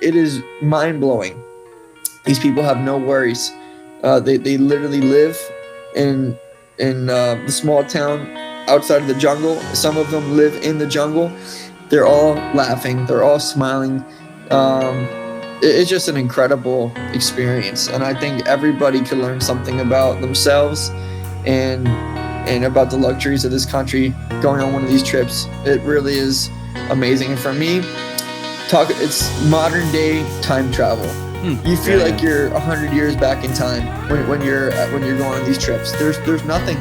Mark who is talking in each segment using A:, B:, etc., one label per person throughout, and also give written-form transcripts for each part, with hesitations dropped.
A: It is mind-blowing. These people have no worries. They literally live in the small town outside of the jungle. Some of them live in the jungle. They're all laughing. They're all smiling. It's just an incredible experience, and I think everybody can learn something about themselves and about the luxuries of this country going on one of these trips. It really is amazing. And for me, it's modern day time travel. You feel like you're 100 years back in time when you're going on these trips. There's nothing.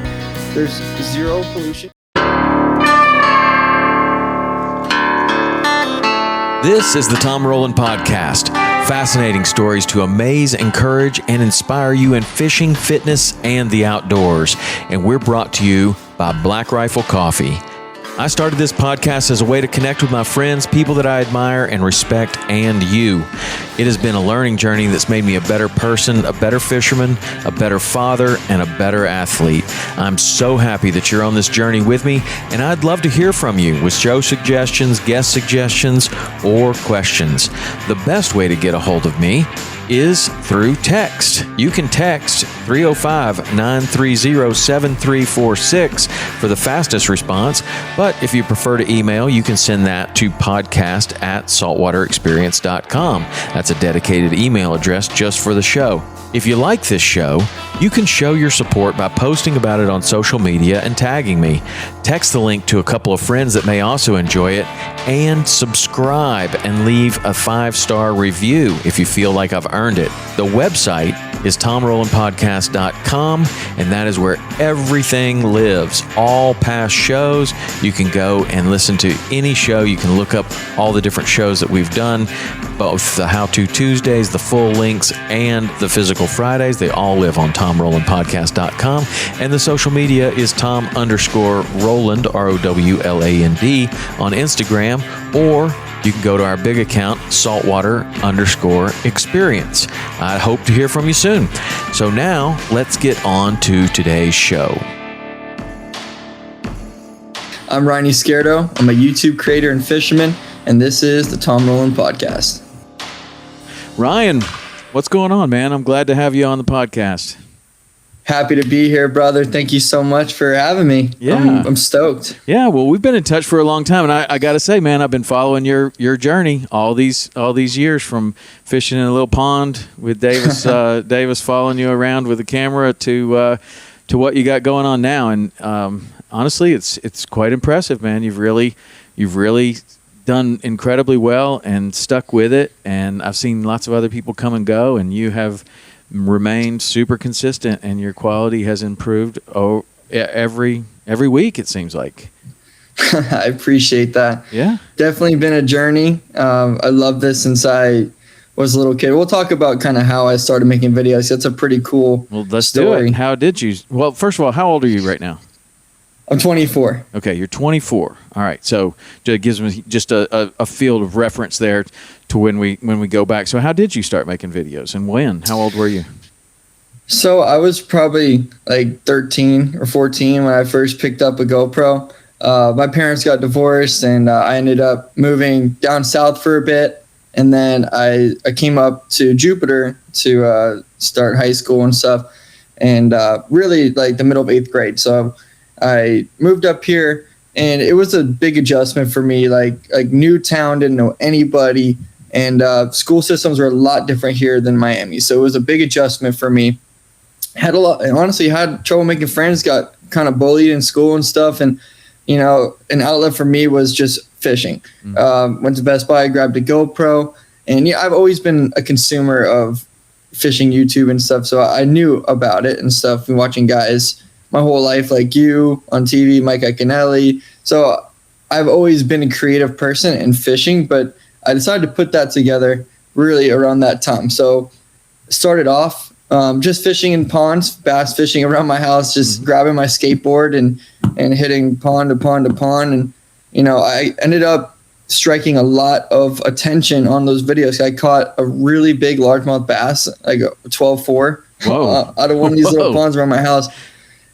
A: There's zero pollution.
B: This is the Tom Rowland Podcast. Fascinating stories to amaze, encourage, and inspire you in fishing, fitness, and the outdoors. And we're brought to you by Black Rifle Coffee. I started this podcast as a way to connect with my friends, people that I admire and respect, and you. It has been a learning journey that's made me a better person, a better fisherman, a better father, and a better athlete. I'm so happy that you're on this journey with me, and I'd love to hear from you with show suggestions, guest suggestions, or questions. The best way to get a hold of me is through text. You can text 305-930-7346 for the fastest response, but if you prefer to email, you can send that to podcast@saltwaterexperience.com. That's a dedicated email address just for the show. If you like this show, you can show your support by posting about it on social media and tagging me. Text the link to a couple of friends that may also enjoy it, and subscribe and leave a 5-star review if you feel like I've earned it. The website is tomrowlandpodcast.com, and that is where everything lives. All past shows, you can go and listen to any show. You can look up all the different shows that we've done, both the How To Tuesdays, the full links, and the physical Fridays. They all live on tomrowlandpodcast.com, and the social media is Tom_Rowland, ROWLAND, on Instagram, or you can go to our big account, Saltwater_Experience. I hope to hear from you soon. So now, let's get on to today's show.
A: I'm Ryan Izquierdo. I'm a YouTube creator and fisherman, and this is the Tom Rowland Podcast.
B: Ryan, what's going on, man? I'm glad to have you on the podcast.
A: Happy to be here, brother. Thank you so much for having me.
B: Yeah.
A: I'm stoked.
B: Yeah, well, we've been in touch for a long time, and I got to say, man, I've been following your journey all these years, from fishing in a little pond with Davis, Davis following you around with a camera to what you got going on now. And honestly, it's quite impressive, man. You've really done incredibly well and stuck with it. And I've seen lots of other people come and go, and you have remained super consistent, and your quality has improved every week, it seems like.
A: I appreciate that.
B: Yeah,
A: definitely been a journey. I love this since I was a little kid. We'll talk about kind of how I started making videos. That's a pretty cool
B: let's
A: story.
B: Do it. How did you? Well, first of all, how old are you right now?
A: I'm 24.
B: Okay, you're 24. All right, so it gives me just a field of reference there to when we go back. So how did you start making videos, and when? How old were you?
A: So I was probably like 13 or 14 when I first picked up a GoPro. My parents got divorced, and I ended up moving down south for a bit. And then I came up to Jupiter to start high school and stuff, and really like the middle of 8th grade. So I moved up here, and it was a big adjustment for me, like new town, didn't know anybody, and school systems were a lot different here than Miami. So it was a big adjustment for me. Honestly had trouble making friends, got kind of bullied in school and stuff. And, you know, an outlet for me was just fishing. Went to Best Buy, grabbed a GoPro, and yeah, I've always been a consumer of fishing YouTube and stuff. So I knew about it and stuff, and watching guys my whole life, like you on TV, Mike Iaconelli. So I've always been a creative person in fishing, but I decided to put that together really around that time. So started off just fishing in ponds, bass fishing around my house, just grabbing my skateboard and hitting pond to pond to pond. And, you know, I ended up striking a lot of attention on those videos. I caught a really big largemouth bass, like a 12-4 out of one of these little ponds around my house.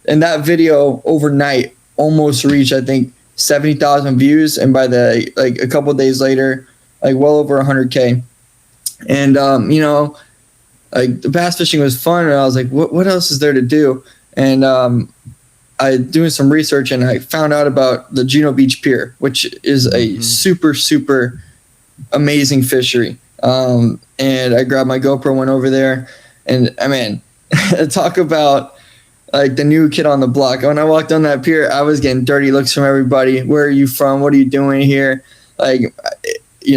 A: And that video overnight almost reached, I think, 70,000 views. And by a couple of days later, like well over 100K. And, like the bass fishing was fun. And I was like, what else is there to do? And, I doing some research and I found out about the Juno Beach Pier, which is a super, super amazing fishery. And I grabbed my GoPro, went over there, and I mean, talk about like the new kid on the block. When I walked on that pier, I was getting dirty looks from everybody. Where are you from? What are you doing here? Like,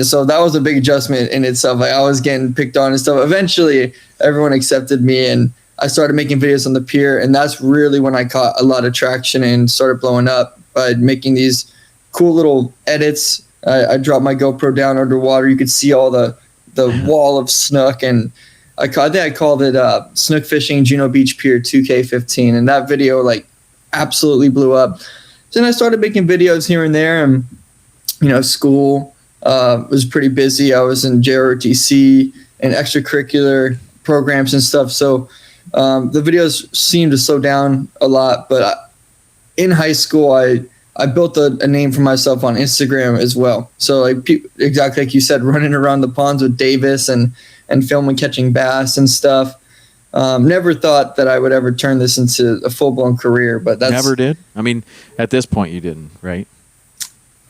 A: so that was a big adjustment in itself. Like I was getting picked on and stuff. Eventually, everyone accepted me, and I started making videos on the pier, and that's really when I caught a lot of traction and started blowing up by making these cool little edits. I dropped my GoPro down underwater. You could see all the wall of snook, and I think I called it Snook Fishing Juno Beach Pier 2K15, and that video like absolutely blew up. So then I started making videos here and there, and school was pretty busy. I was in JROTC and extracurricular programs and stuff, so the videos seemed to slow down a lot. But in high school, I built a name for myself on Instagram as well. So like exactly like you said, running around the ponds with Davis and filming catching bass and stuff. Never thought that I would ever turn this into a full-blown career, but that's
B: never did. I mean, at this point you didn't, right?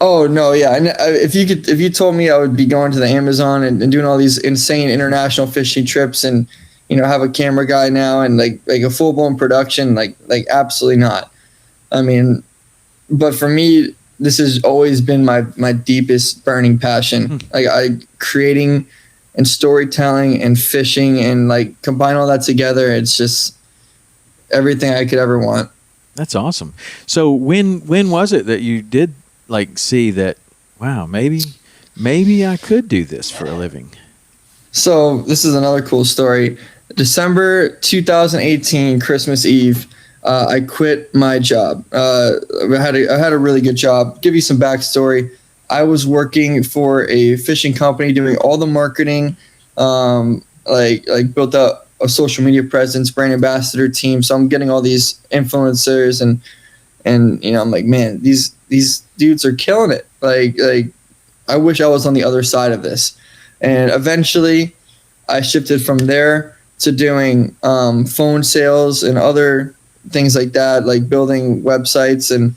A: Oh no, yeah. And if you told me I would be going to the Amazon and doing all these insane international fishing trips and have a camera guy now and like a full-blown production, like absolutely not. I mean, but for me, this has always been my deepest burning passion. Like creating and storytelling and fishing and like combine all that together. It's just everything I could ever want.
B: That's awesome. So when was it that you did like see that, wow, maybe I could do this for a living?
A: So this is another cool story. December 2018, Christmas Eve, I quit my job. I had a really good job. Give you some backstory. I was working for a fishing company doing all the marketing, like built up a social media presence, brand ambassador team. So I'm getting all these influencers and I'm like, man, these dudes are killing it. Like I wish I was on the other side of this. And eventually I shifted from there to doing phone sales and other things like that, like building websites. And,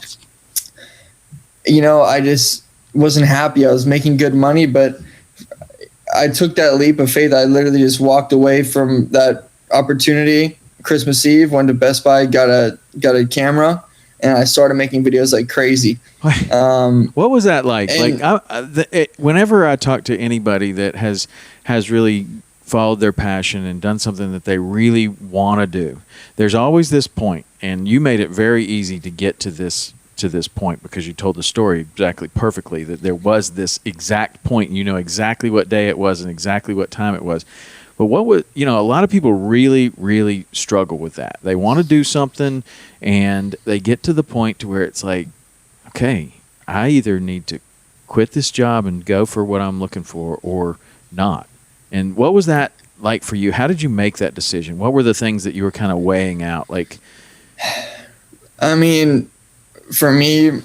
A: I just wasn't happy. I was making good money, but I took that leap of faith. I literally just walked away from that opportunity. Christmas Eve, went to Best Buy, got a camera, and I started making videos like crazy.
B: What was that like? Whenever I talk to anybody that has really followed their passion and done something that they really want to do, there's always this point, and you made it very easy to get to this point because you told the story exactly perfectly, that there was this exact point. You know exactly what day it was and exactly what time it was. But what would, a lot of people really, really struggle with that. They want to do something and they get to the point to where it's like, okay, I either need to quit this job and go for what I'm looking for or not. And what was that like for you? How did you make that decision? What were the things that you were kind of weighing out? Like,
A: I mean, for me,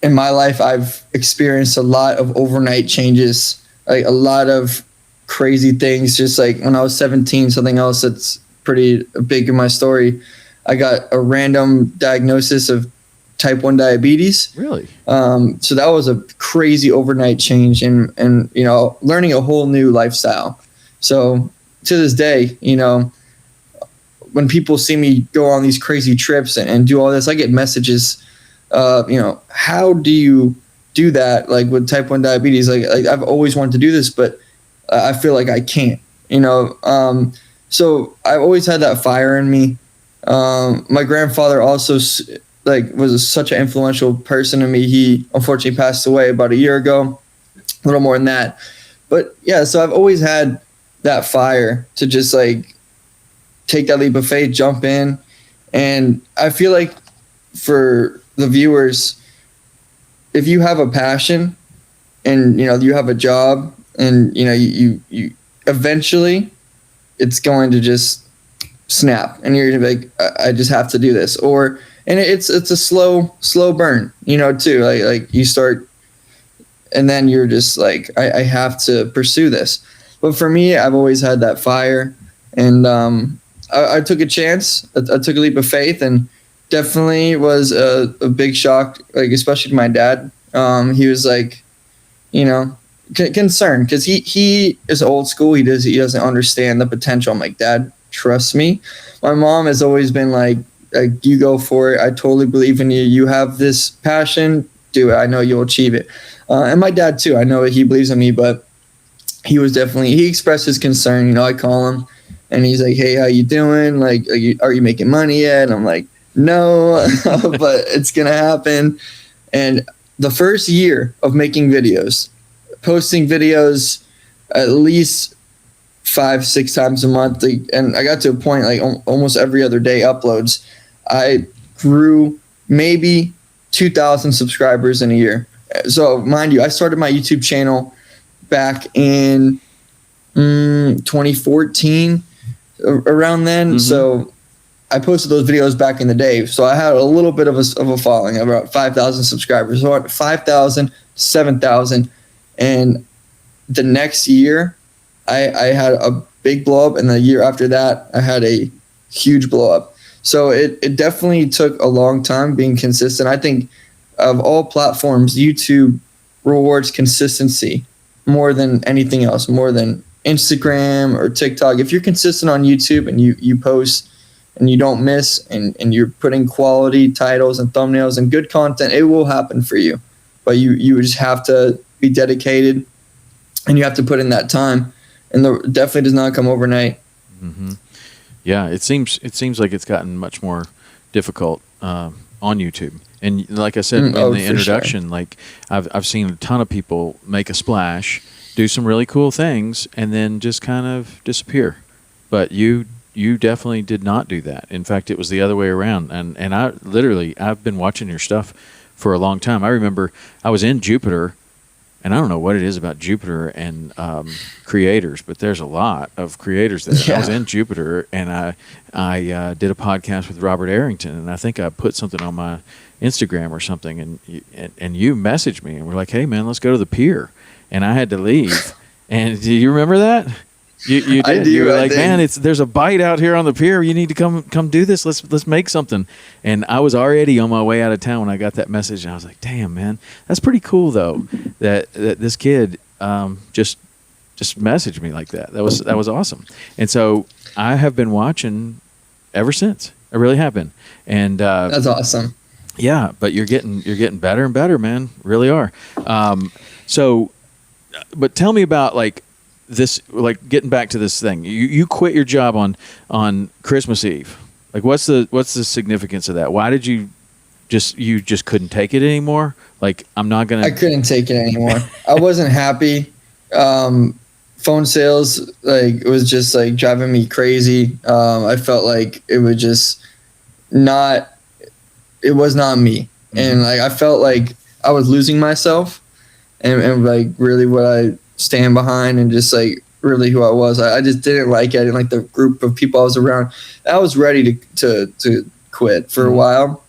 A: in my life, I've experienced a lot of overnight changes, like a lot of crazy things. Just like when I was 17, something else that's pretty big in my story, I got a random diagnosis of type 1 diabetes.
B: Really?
A: So that was a crazy overnight change and learning a whole new lifestyle. So to this day, when people see me go on these crazy trips and do all this, I get messages, how do you do that? Like with type 1 diabetes, like I've always wanted to do this, but I feel like I can't, so I've always had that fire in me. My grandfather also was such an influential person to me. He unfortunately passed away about a year ago, a little more than that. But yeah, so I've always had that fire to just like take that leap of faith, jump in. And I feel like for the viewers, if you have a passion and, you have a job and, you eventually it's going to just snap and you're gonna be like, I just have to do this. And it's a slow burn, too. Like you start and then you're just like, I have to pursue this. But for me, I've always had that fire, and I took a chance. I took a leap of faith, and definitely was a big shock, like especially to my dad. He was like, concerned because he is old school. He doesn't understand the potential. I'm like, Dad, trust me. My mom has always been like you go for it. I totally believe in you. You have this passion. Do it. I know you'll achieve it. And my dad too. I know he believes in me, but he expressed his concern. I call him and he's like, hey, how you doing? Like, are you making money yet? And I'm like, no, but it's going to happen. And the first year of making videos, posting videos at least 5-6 times a month, and I got to a point like almost every other day uploads. I grew maybe 2,000 subscribers in a year. So mind you, I started my YouTube channel back in 2014, around then. Mm-hmm. So I posted those videos back in the day. So I had a little bit of a following, about 5,000 subscribers. So 5,000, 7,000. And the next year, I had a big blow up. And the year after that, I had a huge blow up. So it definitely took a long time being consistent. I think of all platforms, YouTube rewards consistency more than anything else, more than Instagram or TikTok. If you're consistent on YouTube and you post and you don't miss and you're putting quality titles and thumbnails and good content, it will happen for you. But you just have to be dedicated and you have to put in that time. And it definitely does not come overnight.
B: Mm-hmm. Yeah, it seems like it's gotten much more difficult on YouTube. And like I said in the introduction, sure. Like I've seen a ton of people make a splash, do some really cool things, and then just kind of disappear. But you definitely did not do that. In fact, it was the other way around. And I've been watching your stuff for a long time. I remember I was in Jupiter, and I don't know what it is about Jupiter and creators, but there's a lot of creators there. Yeah. I was in Jupiter, and I did a podcast with Robert Arrington, and I think I put something on my Instagram or something, and you messaged me, and we're like, hey, man, let's go to the pier. And I had to leave. And do you remember that? You did. I do. You were like, man, there's a bite out here on the pier. You need to come do this. Let's make something. And I was already on my way out of town when I got that message, and I was like, damn, man, that's pretty cool though. That this kid just messaged me like that. That was awesome. And so I have been watching ever since. I really have been. And
A: that's awesome.
B: Yeah, but you're getting better and better, man. Really are. But tell me about like this, like getting back to this thing. You quit your job on Christmas Eve. Like what's the significance of that? Why did you just couldn't take it anymore? Like I couldn't
A: take it anymore. I wasn't happy. Phone sales, like it was just like driving me crazy. I felt like it was just it was not me. Mm-hmm. And like I felt like I was losing myself. And like really what I stand behind and just like really who I was. I just didn't like it. I didn't like the group of people I was around. I was ready to quit for a while.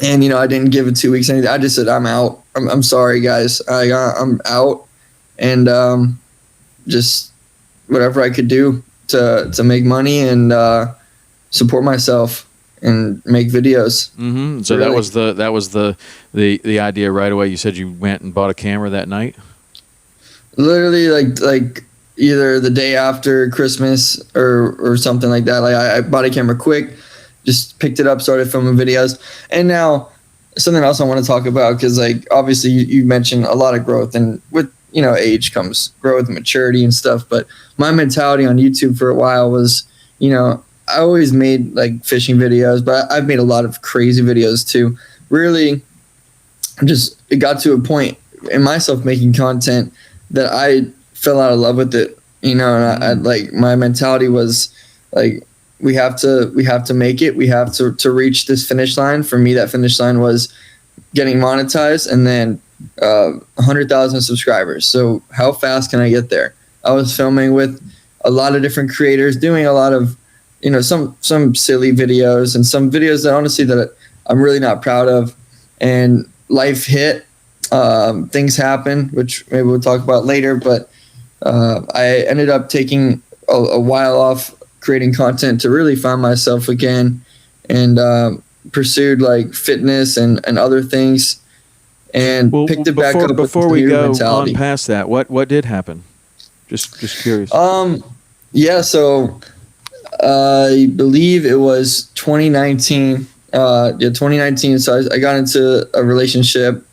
A: And, I didn't give it 2 weeks. I just said, I'm out. I'm sorry, guys. I'm out. And just whatever I could do to make money and support myself and make videos.
B: Mm-hmm. So really. that was the idea right away. You said you went and bought a camera that night.
A: Literally, like either the day after Christmas or something like that. Like I bought a camera quick, just picked it up, started filming videos, and now something else I want to talk about because like obviously you mentioned a lot of growth, and with age comes growth and maturity and stuff. But my mentality on YouTube for a while was I always made like fishing videos, but I've made a lot of crazy videos too. Really, it got to a point in myself making content that I fell out of love with it, and I like my mentality was like, we have to make it. We have to reach this finish line. For me, that finish line was getting monetized and then 100,000 subscribers. So how fast can I get there? I was filming with a lot of different creators, doing a lot of some silly videos and some videos that honestly that I'm really not proud of. And life hit, things happen, which maybe we'll talk about later. But I ended up taking a while off creating content to really find myself again, and pursued like fitness and other things, and
B: Well,
A: picked it back up with
B: before
A: the
B: we
A: new
B: go
A: mentality.
B: on past that, what did happen? Just curious.
A: Yeah, so I believe it was 2019. 2019. So I got into a relationship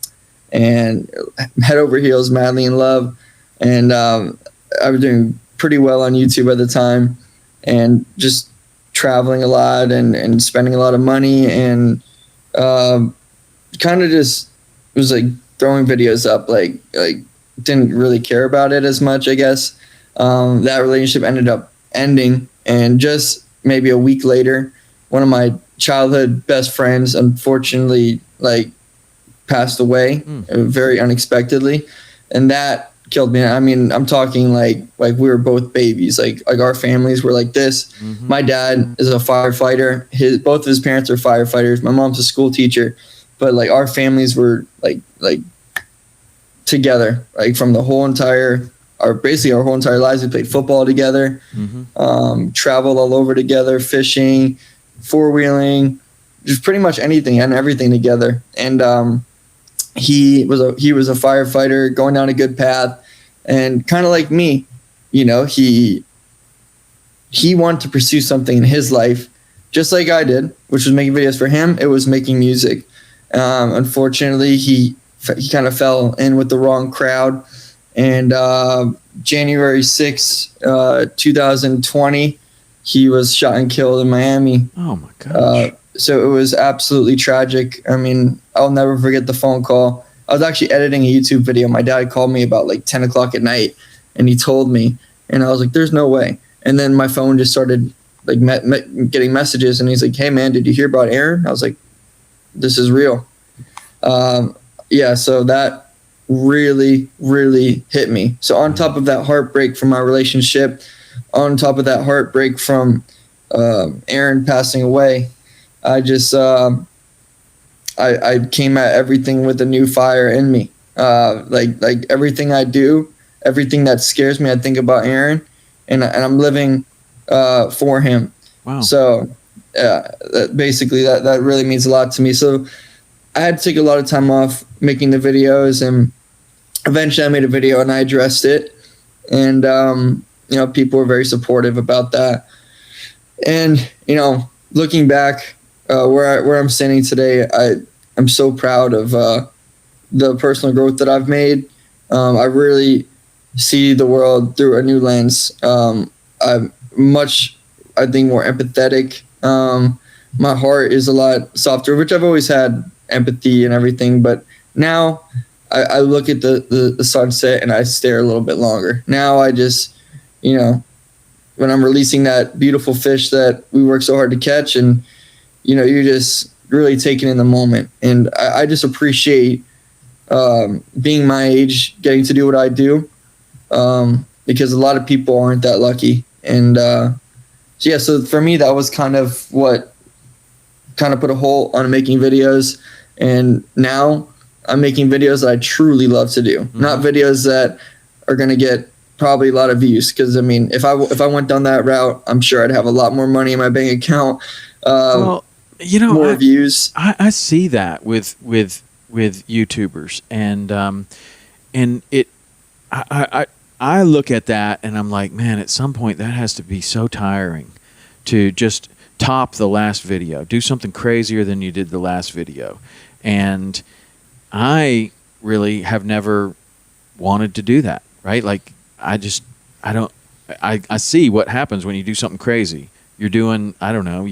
A: and head over heels, madly in love. And I was doing pretty well on YouTube at the time, and just traveling a lot and spending a lot of money, and kind of just was like throwing videos up, like didn't really care about it as much, I guess. That relationship ended up ending, and just maybe a week later, one of my childhood best friends unfortunately like passed away very unexpectedly, and that killed me. I mean, I'm talking like we were both babies, like our families were like this. My dad is a firefighter. Both of his parents are firefighters. My mom's a school teacher, but like our families were like together, like from the whole entire basically our whole entire lives. We played football together, traveled all over together, fishing, four-wheeling, just pretty much anything and everything together. And he was a firefighter going down a good path, and kind of like me, you know, he wanted to pursue something in his life just like I did, which was making videos. For him, it was making music. Unfortunately, he kind of fell in with the wrong crowd, and January 6th, 2020, he was shot and killed in Miami.
B: Oh my gosh.
A: So it was absolutely tragic. I mean, I'll never forget the phone call. I was actually editing a YouTube video. My dad called me about like 10 o'clock at night, and he told me, and I was like, there's no way. And then my phone just started like getting messages, and he's like, hey man, did you hear about Aaron? I was like, this is real. Yeah, so that really, really hit me. So on top of that heartbreak from my relationship, on top of that heartbreak from Aaron passing away, I just I came at everything with a new fire in me. Like everything I do, everything that scares me, I think about Aaron, and I'm living for him.
B: Wow.
A: So basically that really means a lot to me. So I had to take a lot of time off making the videos, and eventually I made a video and I addressed it, and you know, people were very supportive about that. And you know, looking back where I'm standing today, I'm so proud of the personal growth that I've made. I really see the world through a new lens. I'm much, I think, more empathetic. My heart is a lot softer, which I've always had empathy and everything, but now I look at the sunset and I stare a little bit longer. Now I just, you know, when I'm releasing that beautiful fish that we work so hard to catch, and you know, you're just really taking in the moment. And I just appreciate being my age, getting to do what I do, because a lot of people aren't that lucky. And so yeah, so for me, that was kind of what kind of put a halt on making videos. And now I'm making videos that I truly love to do, not videos that are going to get probably a lot of views. Because I mean, if I went down that route, I'm sure I'd have a lot more money in my bank account.
B: Well, you know,
A: more views.
B: I see that with YouTubers, and it, I look at that and I'm like, man, at some point that has to be so tiring to just top the last video, do something crazier than you did the last video. And I really have never wanted to do that, right? Like I see what happens when you do something crazy. You're doing, I don't know,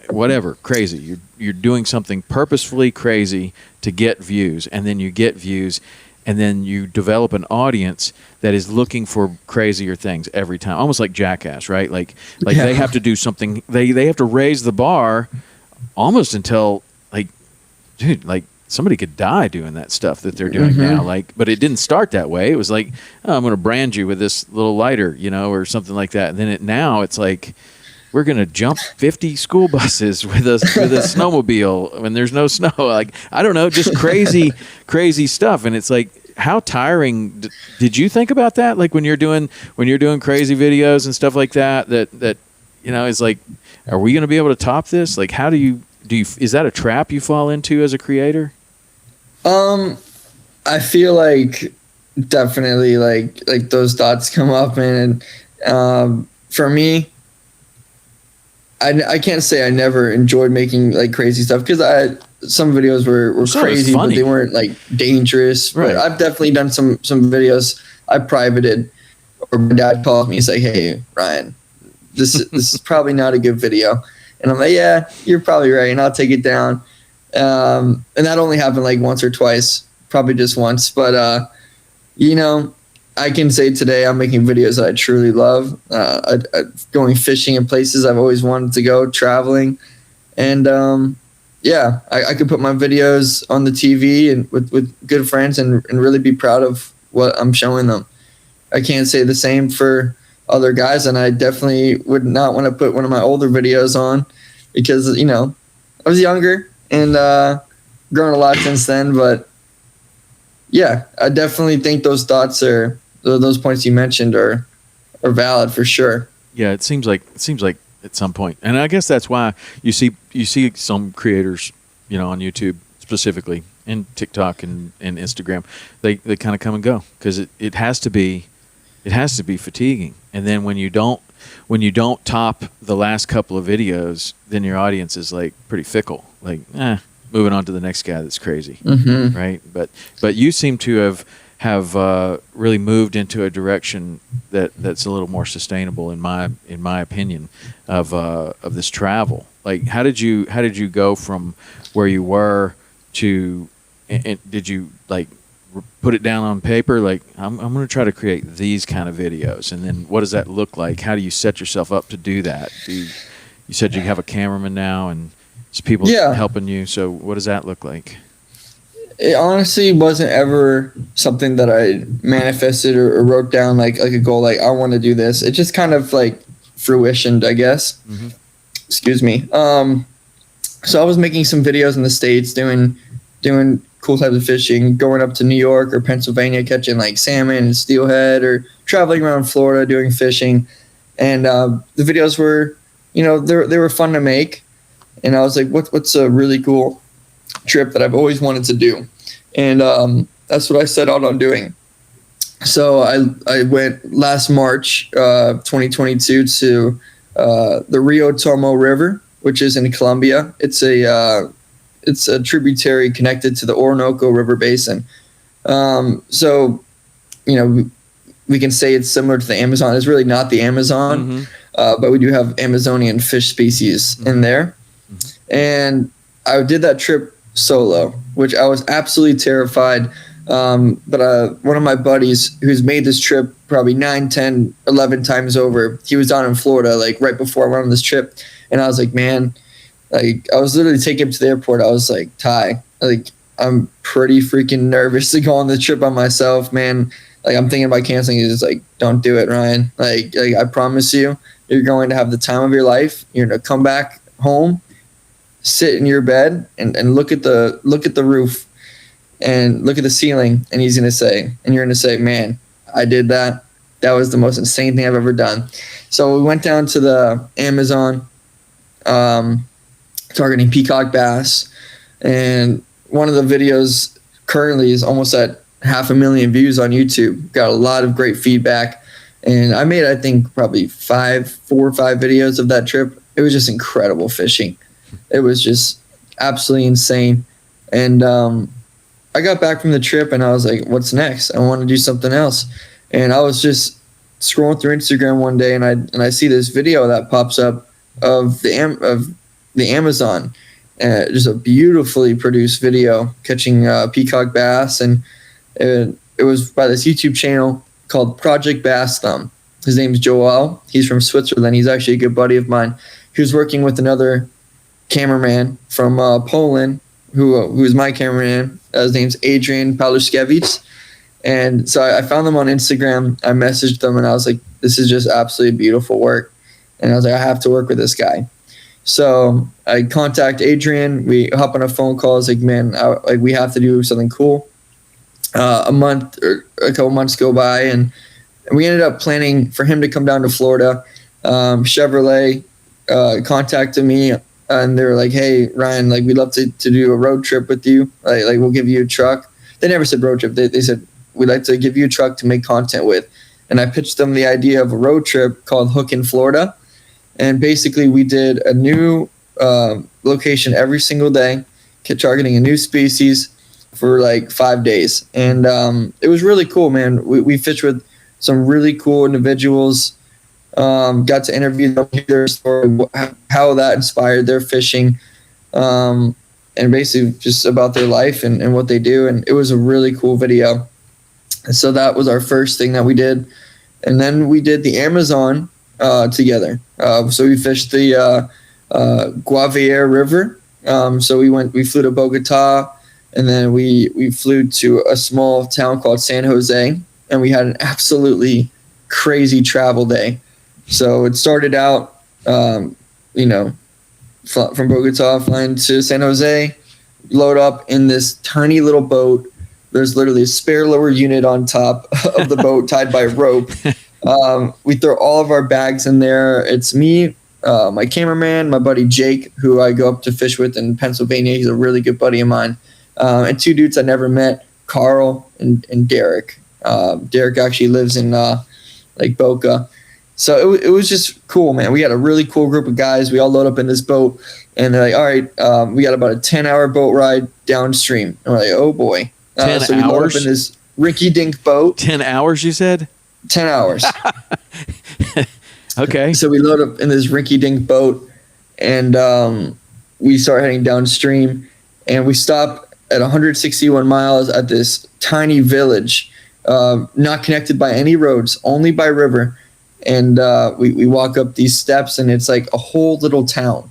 B: whatever, crazy. You're doing something purposefully crazy to get views, and then you get views, and then you develop an audience that is looking for crazier things every time. Almost like Jackass, right? Like yeah. They have to do something, they have to raise the bar almost until like, dude, like somebody could die doing that stuff that they're doing now. Like, but it didn't start that way. It was like, oh, I'm going to brand you with this little lighter, you know, or something like that. And then now it's like, we're going to jump 50 school buses with a snowmobile when there's no snow. Like, I don't know, just crazy stuff. And it's like, how tiring did you think about that? Like when you're doing crazy videos and stuff like that is like, are we going to be able to top this? Like, how do you is that a trap you fall into as a creator?
A: I feel like definitely like those thoughts come up, and for me, I can't say I never enjoyed making like crazy stuff, because some videos were crazy, but they weren't like dangerous. Right. But I've definitely done some videos I privated, or my dad calls me and say, "Hey, Ryan, this is probably not a good video," and I'm like, "Yeah, you're probably right," and I'll take it down. And that only happened like once or twice, probably just once. But I can say today I'm making videos that I truly love. Going fishing in places I've always wanted to go, traveling, and I could put my videos on the TV and with good friends and really be proud of what I'm showing them. I can't say the same for other guys, and I definitely would not want to put one of my older videos on, because I was younger and grown a lot since then. But yeah, I definitely think those thoughts are, those points you mentioned are valid for sure.
B: Yeah, it seems like at some point, and I guess that's why you see some creators, on YouTube specifically, and TikTok and Instagram, they kind of come and go, because it has to be fatiguing. And then when you don't top the last couple of videos, then your audience is like pretty fickle, like moving on to the next guy that's crazy, right? But you seem to have really moved into a direction that's a little more sustainable, in my opinion, of this travel. Like, how did you go from where you were to, and did you like put it down on paper, like I'm going to try to create these kind of videos, and then what does that look like? How do you set yourself up to do that? You said you have a cameraman now and people helping you, so what does that look like?
A: It honestly wasn't ever something that I manifested or wrote down like a goal, like I want to do this. It just kind of like fruitioned, I guess. Mm-hmm. Excuse me. So I was making some videos in the States, doing cool types of fishing, going up to New York or Pennsylvania, catching like salmon and steelhead, or traveling around Florida doing fishing. And the videos were, they were fun to make. And I was like, what's a really cool trip that I've always wanted to do? And that's what I set out on doing. So I went last March 2022 to the Rio Tomo River, which is in Colombia. It's a tributary connected to the Orinoco River Basin. So, we can say it's similar to the Amazon. It's really not the Amazon, but we do have Amazonian fish species in there. And I did that trip solo, which I was absolutely terrified. But one of my buddies who's made this trip probably 9, 10, 11 times over, he was down in Florida, like right before I went on this trip. And I was like, man, like I was literally taking him to the airport. I was like, Ty, like I'm pretty freaking nervous to go on the trip by myself, man. Like I'm thinking about canceling. He's just like, don't do it, Ryan. Like I promise you, you're going to have the time of your life. You're going to come back home, sit in your bed and look at the roof and look at the ceiling, and you're going to say, man, I did that. That was the most insane thing I've ever done. So we went down to the Amazon, targeting peacock bass, and one of the videos currently is almost at 500,000 views on YouTube. Got a lot of great feedback, and I made, I think, probably 4 or 5 videos of that trip. It was just incredible fishing. It was just absolutely insane. And I got back from the trip and I was like, what's next? I want to do something else. And I was just scrolling through Instagram one day, and I see this video that pops up of the Amazon. Just a beautifully produced video catching peacock bass, and it was by this YouTube channel called Project Bass Thumb. His name's Joel. He's from Switzerland. He's actually a good buddy of mine. He was working with another cameraman from Poland, who is my cameraman. His name's Adrian Paluszkiewicz. And so I found them on Instagram. I messaged them, and I was like, this is just absolutely beautiful work. And I was like, I have to work with this guy. So I contact Adrian. We hop on a phone call. I was like, man, we have to do something cool. a month or a couple months go by, and we ended up planning for him to come down to Florida. Chevrolet contacted me, and they were like, "Hey, Ryan, like we'd love to do a road trip with you. Like we'll give you a truck." They never said road trip. They said, "We'd like to give you a truck to make content with." And I pitched them the idea of a road trip called Hook in Florida. And basically we did a new location every single day, targeting a new species for like 5 days. And it was really cool, man. We fished with some really cool individuals, got to interview them, hear their story, how that inspired their fishing, and basically just about their life and what they do. And it was a really cool video. And so that was our first thing that we did. And then we did the Amazon together. So we fished the Guaviare River. So we flew to Bogota, and then we flew to a small town called San Jose, and we had an absolutely crazy travel day. So it started out, from Bogota, flying to San Jose, load up in this tiny little boat. There's literally a spare lower unit on top of the boat tied by a rope. We throw all of our bags in there. It's me, my cameraman, my buddy Jake, who I go up to fish with in Pennsylvania. He's a really good buddy of mine. And two dudes I never met, Carl and Derek. Derek actually lives in Boca. So it was just cool, man. We had a really cool group of guys. We all load up in this boat, and they're like, all right, we got about a 10-hour boat ride downstream. And we're like, oh, boy.
B: 10
A: so we load up in this rinky-dink boat.
B: 10 hours, you said?
A: 10 hours.
B: Okay.
A: So we load up in this rinky-dink boat, and we start heading downstream, and we stop at 161 miles at this tiny village, not connected by any roads, only by river. And we walk up these steps, and it's like a whole little town.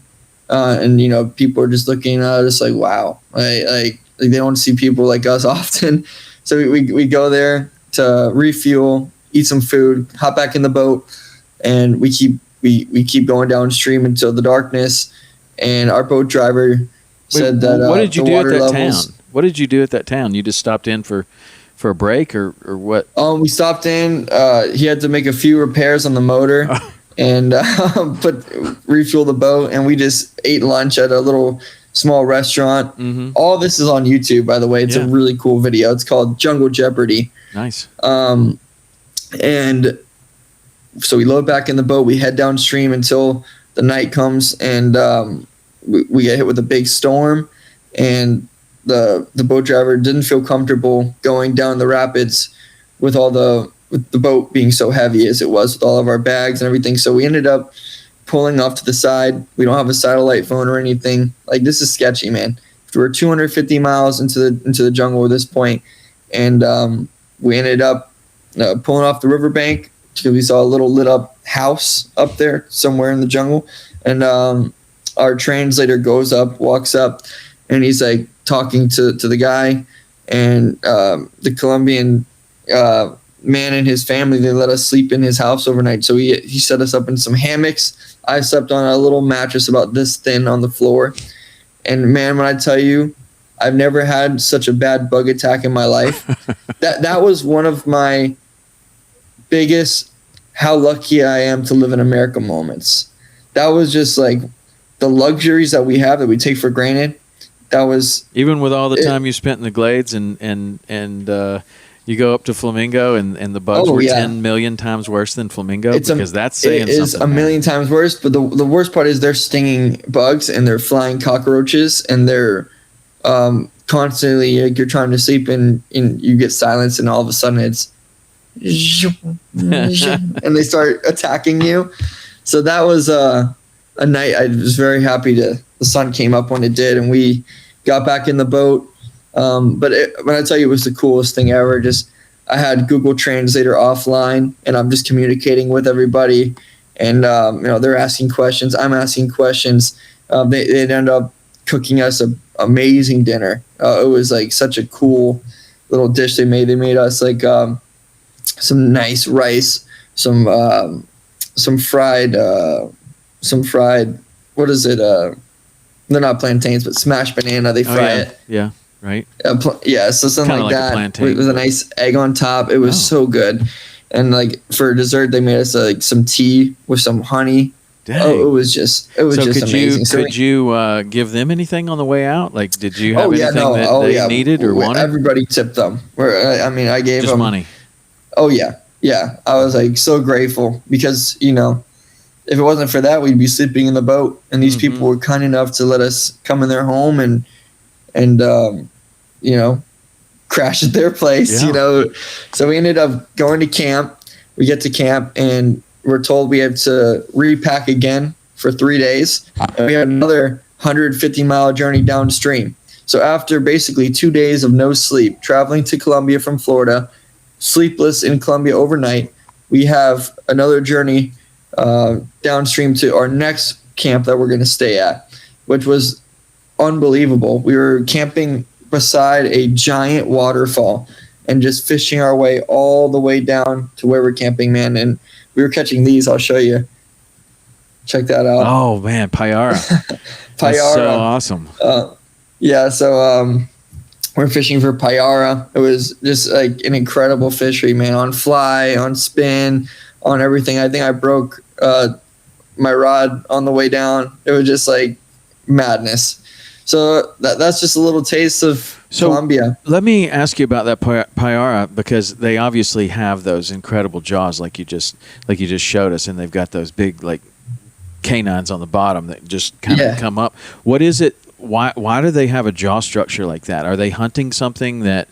A: And, people are just looking at us like, wow. Like they don't see people like us often. So we go there to refuel, eat some food, hop back in the boat, and we keep going downstream until the darkness. And our boat driver said that
B: what did you do at that
A: levels,
B: town? What did you do at that town? You just stopped in for a break or what?
A: We stopped in. He had to make a few repairs on the motor and refuel the boat, and we just ate lunch at a little small restaurant. Mm-hmm. All this is on YouTube, by the way. It's a really cool video. It's called Jungle Jeopardy.
B: Nice.
A: And so we load back in the boat. We head downstream until the night comes, and we get hit with a big storm, and the boat driver didn't feel comfortable going down the rapids with the boat being so heavy as it was with all of our bags and everything. So we ended up pulling off to the side. We don't have a satellite phone or anything. Like, this is sketchy, man. We're 250 miles into the jungle at this point, and we ended up pulling off the riverbank because we saw a little lit up house up there somewhere in the jungle. And our translator walks up, and he's like talking to the guy, and the Colombian man and his family, they let us sleep in his house overnight. So he set us up in some hammocks. I slept on a little mattress about this thin on the floor. And man, when I tell you, I've never had such a bad bug attack in my life. That was one of my biggest how lucky I am to live in America moments. That was just like the luxuries that we have that we take for granted. That was
B: even with all the time you spent in the glades and you go up to Flamingo and the bugs were 10 million times worse than Flamingo, because that's saying something. It is a million
A: times worse, but the worst part is they're stinging bugs and they're flying cockroaches, and they're constantly, like, you're trying to sleep and you get silence, and all of a sudden it's and they start attacking you. So that was a night I was very happy the sun came up when it did, and we got back in the boat. But when I tell you, it was the coolest thing ever. Just, I had Google Translator offline, and I'm just communicating with everybody, and they're asking questions, I'm asking questions. They ended up cooking us an amazing dinner. It was like such a cool little dish they made. They made us like some nice rice, some fried. What is it? They're not plantains, but smashed banana. They fry it.
B: Yeah. right?
A: Yeah, so something
B: Kinda
A: like
B: like a
A: that
B: plantain,
A: with a
B: but-
A: nice egg on top. It was so good. And like for dessert, they made us like some tea with some honey.
B: Dang.
A: Oh, it was just amazing.
B: Could you give them anything on the way out? Like, did you have
A: Oh yeah,
B: anything
A: no,
B: that
A: oh
B: they
A: yeah,
B: needed or wanted?
A: everybody tipped them. I mean, I gave
B: Just
A: them
B: money.
A: Oh yeah, yeah. I was like so grateful because if it wasn't for that, we'd be sleeping in the boat. And these people were kind enough to let us come in their home and crash at their place.
B: Yeah.
A: So we ended up going to camp. We get to camp and we're told we have to repack again for 3 days. And we had another 150-mile journey downstream. So after basically 2 days of no sleep, traveling to Columbia from Florida, sleepless in Columbia overnight, we have another journey downstream to our next camp that we're going to stay at, which was unbelievable. We were camping beside a giant waterfall and just fishing our way all the way down to where we're camping, man. And we were catching these. I'll show you. Check that out.
B: Oh man, Payara.
A: Payara.
B: That's so awesome.
A: Yeah, so we're fishing for Payara. It was just like an incredible fishery, man. On fly, on spin, on everything. I think I broke my rod on the way down. It was just like madness. So that's just a little taste of Colombia.
B: Let me ask you about that Payara, because they obviously have those incredible jaws, like you just showed us, and they've got those big like canines on the bottom that just kind of come up. What is it? Why do they have a jaw structure like that? Are they hunting something that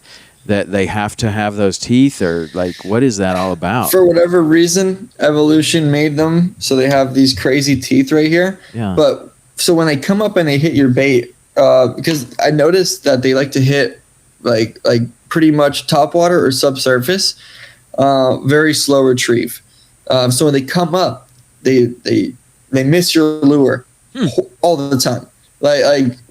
B: they have to have those teeth, or like what is that all about?
A: For whatever reason, evolution made them so they have these crazy teeth right here.
B: Yeah.
A: But so when they come up and they hit your bait, because I noticed that they like to hit like pretty much top water or subsurface, very slow retrieve. So when they come up, they miss your lure all the time.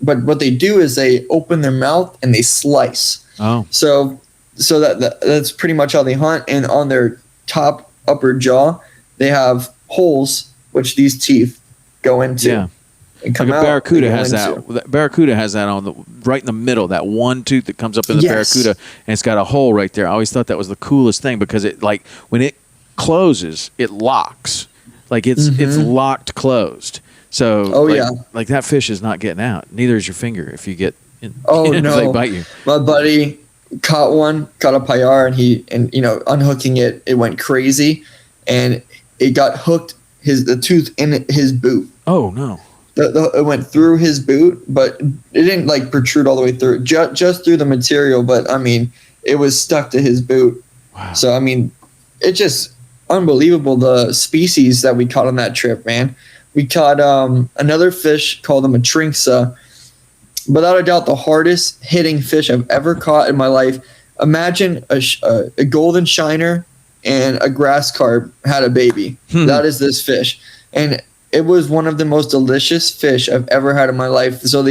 A: But what they do is they open their mouth and they slice.
B: Oh.
A: So that's pretty much how they hunt. And on their top upper jaw, they have holes which these teeth go into.
B: Yeah.
A: And come
B: like a
A: out.
B: barracuda has that. Barracuda has that on the right in the middle. That one tooth that comes up in the barracuda, and it's got a hole right there. I always thought that was the coolest thing because it like when it closes, it locks. Like it's locked closed. So like that fish is not getting out. Neither is your finger if you get in,
A: no,
B: if they bite you.
A: My buddy caught a payar and unhooking it went crazy and it got hooked the tooth in his boot.
B: Oh no.
A: It went through his boot, but it didn't like protrude all the way through, just through the material. But I mean, it was stuck to his boot.
B: Wow.
A: So I mean, it's just unbelievable the species that we caught on that trip, man. We caught another fish called a matrinxa, without a doubt the hardest hitting fish I've ever caught in my life. Imagine a golden shiner and a grass carp had a baby. That is this fish, and it was one of the most delicious fish I've ever had in my life. So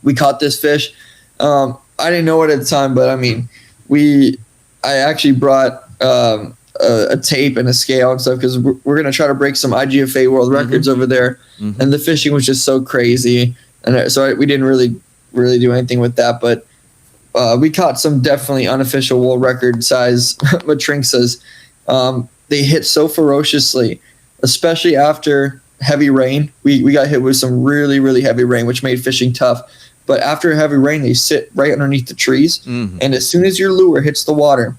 A: we caught this fish. I didn't know it at the time, but I mean, I actually brought a tape and a scale and stuff because we're gonna try to break some IGFA world records over there. And the fishing was just so crazy, and so we didn't really do anything with that. But we caught some definitely unofficial world record size matrinxas. They hit so ferociously, especially after heavy rain. We got hit with some really, really heavy rain, which made fishing tough. But after heavy rain, they sit right underneath the trees. And as soon as your lure hits the water,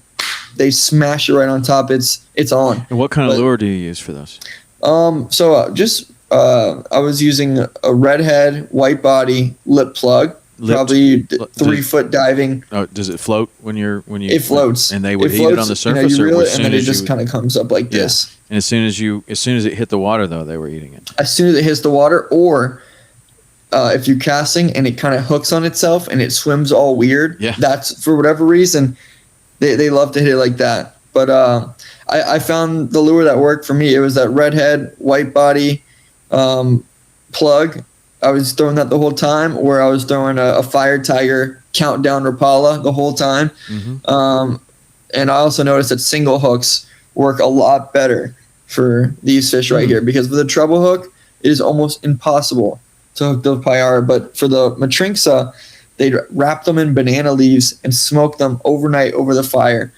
A: they smash it right on top. It's on.
B: And what kind of lure do you use for those?
A: I was using a redhead, white body, lip plug. Probably 3 foot diving.
B: Oh, does it float when you?
A: It floats,
B: and they would heat it on the surface,
A: you reel it, and then it just kind of comes up like this.
B: And as soon as it hit the water, though, they were eating it.
A: As soon as it hits the water, or if you're casting and it kind of hooks on itself and it swims all weird, that's for whatever reason they love to hit it like that. But I found the lure that worked for me. It was that redhead, white body plug. I was throwing that the whole time, or I was throwing a Fire Tiger Countdown Rapala the whole time. And I also noticed that single hooks work a lot better for these fish right here, because with a treble hook, it is almost impossible to hook those Payara. But for the matrinxa, they'd wrap them in banana leaves and smoke them overnight over the fire.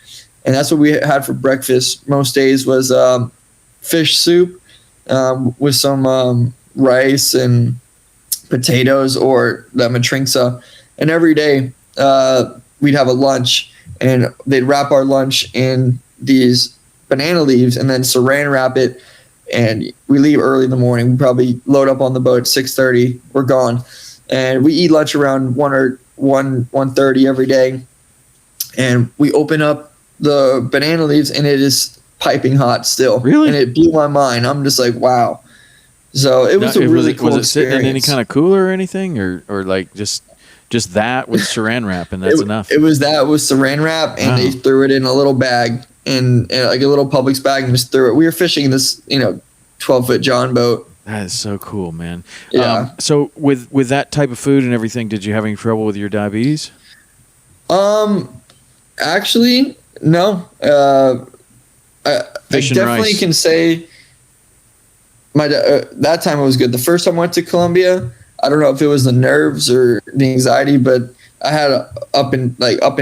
A: And that's what we had for breakfast most days was fish soup with some rice and potatoes or the matringsa. And every day we'd have a lunch, and they'd wrap our lunch in these banana leaves and then saran wrap it. And we leave early in the morning. We probably load up on the boat at 6:30. We're gone. And we eat lunch around 1:30 every day. And we open up the banana leaves, and it is piping hot still.
B: Really?
A: And it blew my mind. I'm just like, wow. So it was a really cool experience.
B: Was it sitting in any kind of cooler or anything, or like just that with saran wrap, and that's enough?
A: It was that with saran wrap, and they threw it in a little bag, and like a little Publix bag, and just threw it. We were fishing in this 12-foot John boat.
B: That is so cool, man.
A: Yeah.
B: So with that type of food and everything, did you have any trouble with your diabetes?
A: Actually, no. I definitely can say that time it was good. The first time I went to Colombia, I don't know if it was the nerves or the anxiety, but I had up and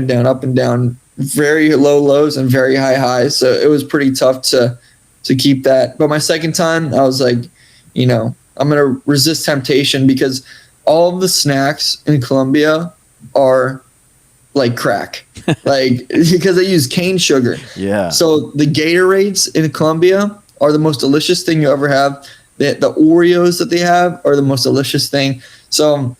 A: down, very low lows and very high highs. So it was pretty tough to keep that. But my second time, I was like, I'm going to resist temptation, because all of the snacks in Colombia are like crack, because they use cane sugar. Yeah. So the Gatorades in Colombia are the most delicious thing you ever have. The Oreos that they have are the most delicious thing. So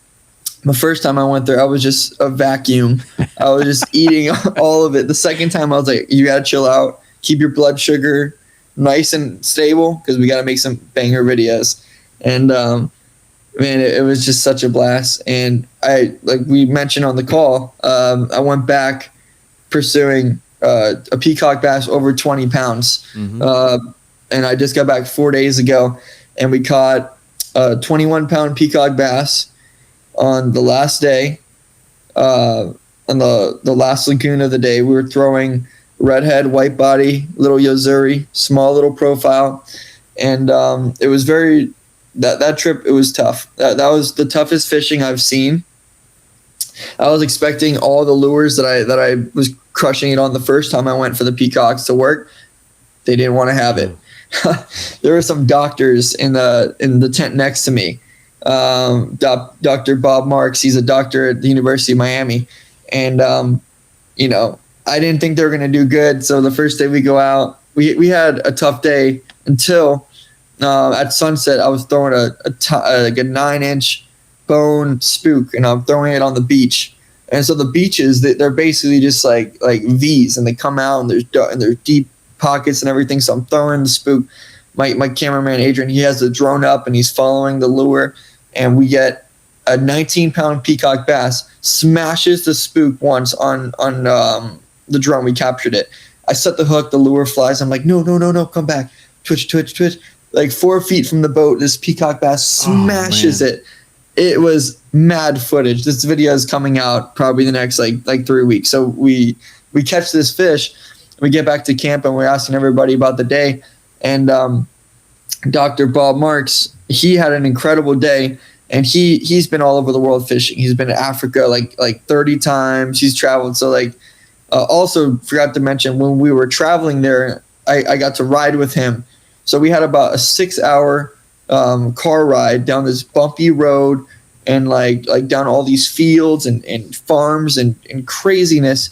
A: the first time I went there, I was just a vacuum. I was just eating all of it. The second time I was like, you got to chill out, keep your blood sugar nice and stable, because we got to make some banger videos. And man, it was just such a blast. And like we mentioned on the call, I went back pursuing a peacock bass over 20 pounds. Mm-hmm. And I just got back 4 days ago, and we caught a 21-pound peacock bass on the last day, on the last lagoon of the day. We were throwing redhead, white body, little Yozuri, small little profile. And it was that trip, it was tough. That was the toughest fishing I've seen. I was expecting all the lures that I was crushing it on the first time I went for the peacocks to work. They didn't want to have it. There were some doctors in the tent next to me. Dr. Bob Marks, he's a doctor at the University of Miami. And, I didn't think they were going to do good. So the first day we go out, we had a tough day until at sunset, I was throwing like a 9-inch bone spook, and I'm throwing it on the beach. And so the beaches, they're basically just like V's, and they come out and there's deep pockets and everything. So I'm throwing the spook. My cameraman Adrian, he has the drone up and he's following the lure, and we get a 19-pound peacock bass, smashes the spook once on the drone. We captured it. I set the hook, the lure flies. I'm like, no, come back. Twitch. Like 4 feet from the boat, this peacock bass smashes it. It was mad footage. This video is coming out probably the next like 3 weeks. So we catch this fish. We get back to camp, and we're asking everybody about the day. And Dr. Bob Marks, he had an incredible day, and he's been all over the world fishing. He's been to Africa like 30 times. He's traveled. So also forgot to mention, when we were traveling there, I got to ride with him. So we had about a 6-hour car ride down this bumpy road, and like down all these fields and farms and craziness.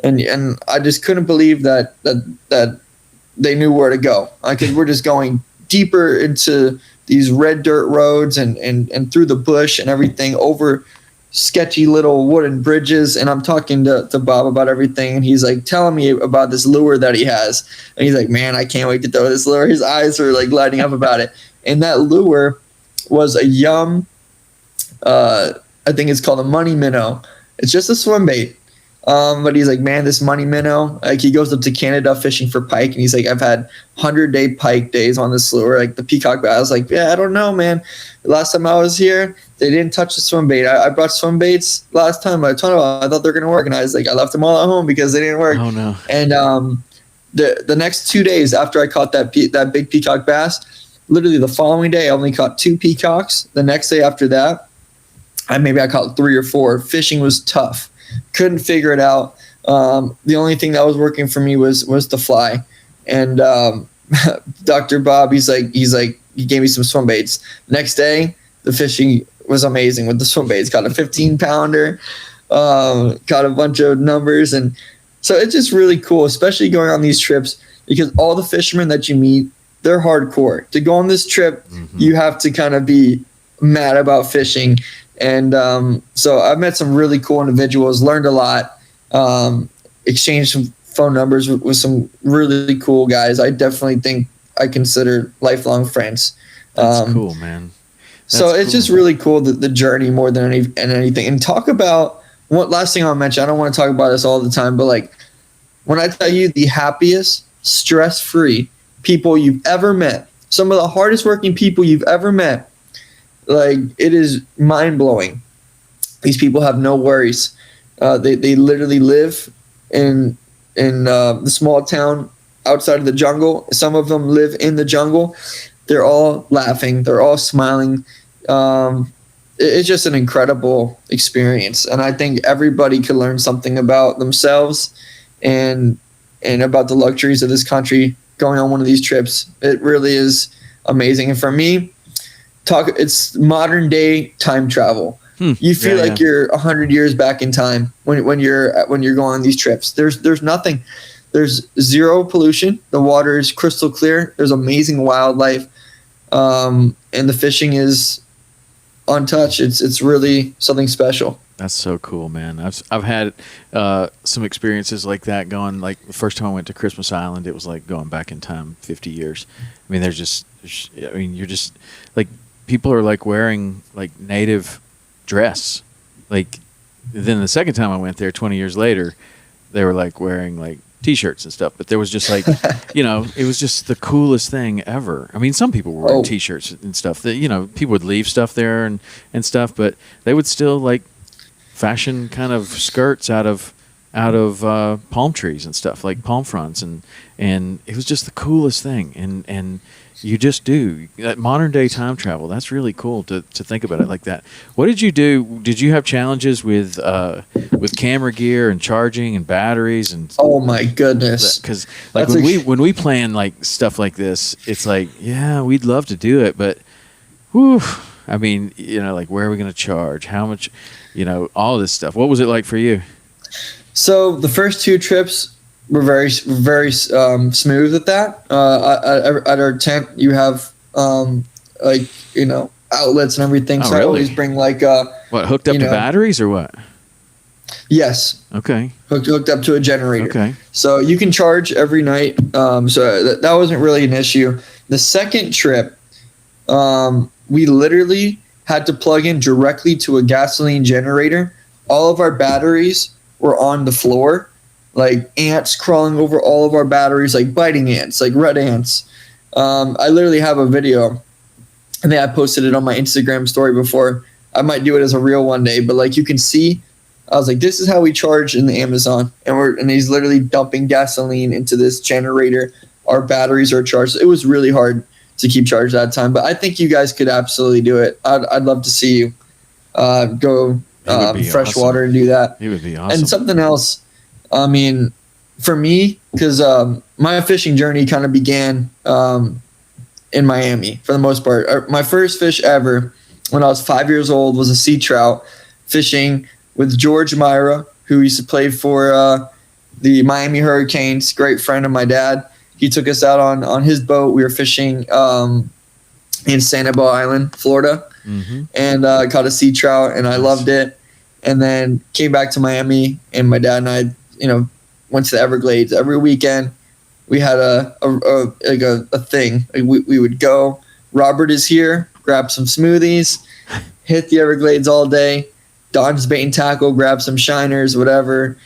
A: And I just couldn't believe that they knew where to go. Because we're just going deeper into these red dirt roads and through the bush and everything, over sketchy little wooden bridges. And I'm talking to Bob about everything, and he's like telling me about this lure that he has. And he's like, man, I can't wait to throw this lure. His eyes were like lighting up about it. And that lure was a Yum, I think it's called a money minnow. It's just a swim bait. But he's like, man, this money minnow, like he goes up to Canada fishing for pike, and he's like, I've had 100-day pike days on this lure, like the peacock bass. I was like, yeah, I don't know, man. The last time I was here, they didn't touch the swim bait. I brought swim baits last time. I thought they were going to work, and I was like, I left them all at home because they didn't work.
B: Oh no.
A: And the next 2 days after I caught that big peacock bass, literally the following day, I only caught 2 peacocks. The next day after that, I caught 3 or 4. Fishing was tough. Couldn't figure it out. The only thing that was working for me was the fly. And Dr. Bob, he gave me some swim baits. Next day, the fishing was amazing with the swim baits. Got a 15-pounder, caught a bunch of numbers. And so it's just really cool, especially going on these trips, because all the fishermen that you meet, they're hardcore. To go on this trip, you have to kind of be mad about fishing. And so I've met some really cool individuals, learned a lot, exchanged some phone numbers with some really cool guys. I definitely think I consider lifelong friends.
B: That's cool, man.
A: It's just really cool, the journey more than anything. And talk about one last thing I'll mention. I don't want to talk about this all the time, but like when I tell you the happiest, stress-free people you've ever met, some of the hardest working people you've ever met, like it is mind-blowing. These people have no worries. They literally live in the small town outside of the jungle. Some of them live in the jungle. They're all laughing. They're all smiling. It's just an incredible experience. And I think everybody could learn something about themselves and about the luxuries of this country going on one of these trips. It really is amazing. And for me, it's modern day time travel. You feel like you're 100 years back in time when you're going on these trips. There's nothing. There's zero pollution. The water is crystal clear. There's amazing wildlife, and the fishing is untouched. It's really something special.
B: That's so cool, man. I've had some experiences like that going. Like the first time I went to Christmas Island, it was like going back in time 50 years. I mean, you're just like people are like wearing like native dress. Like then the second time I went there 20 years later, they were like wearing like t-shirts and stuff, but there was just like it was just the coolest thing ever. I mean, some people were wearing t-shirts and stuff that people would leave stuff there and stuff, but they would still like fashion kind of skirts out of palm trees and stuff, like palm fronds, and it was just the coolest thing. And you just do that modern day time travel. That's really cool to think about it like that. What did you do? Did you have challenges with camera gear and charging and batteries and?
A: Oh my goodness!
B: Because like when we plan like stuff like this, it's like we'd love to do it, but whew, I mean like where are we going to charge? How much? All this stuff. What was it like for you? So
A: the first 2 trips were very, very smooth at that. At our tent, you have outlets and everything.
B: Oh,
A: so
B: really?
A: I always bring like
B: hooked up to batteries or what?
A: Yes.
B: Okay.
A: Hooked up to a generator.
B: Okay.
A: So you can charge every night. So that wasn't really an issue. The second trip, we literally had to plug in directly to a gasoline generator. All of our batteries were on the floor, like ants crawling over all of our batteries, like biting ants, like red ants. I literally have a video. I think I posted it on my Instagram story before. I might do it as a reel one day, but like you can see, I was like, this is how we charge in the Amazon. And he's literally dumping gasoline into this generator. Our batteries are charged. It was really hard to keep charged that time, but I think you guys could absolutely do it. I'd love to see you go freshwater and do that.
B: It would be awesome.
A: And something else, I mean, for me, because my fishing journey kind of began in Miami for the most part. My first fish ever when I was 5 years old was a sea trout, fishing with George Myra, who used to play for the Miami Hurricanes, great friend of my dad. He took us out on his boat. We were fishing in Sanibel Island, Florida, and caught a sea trout, and I loved it. And then came back to Miami, and my dad and I, went to the Everglades every weekend. We had a thing. Like we would go. Robert is here. Grab some smoothies, hit the Everglades all day. Don's bait and tackle. Grab some shiners, whatever,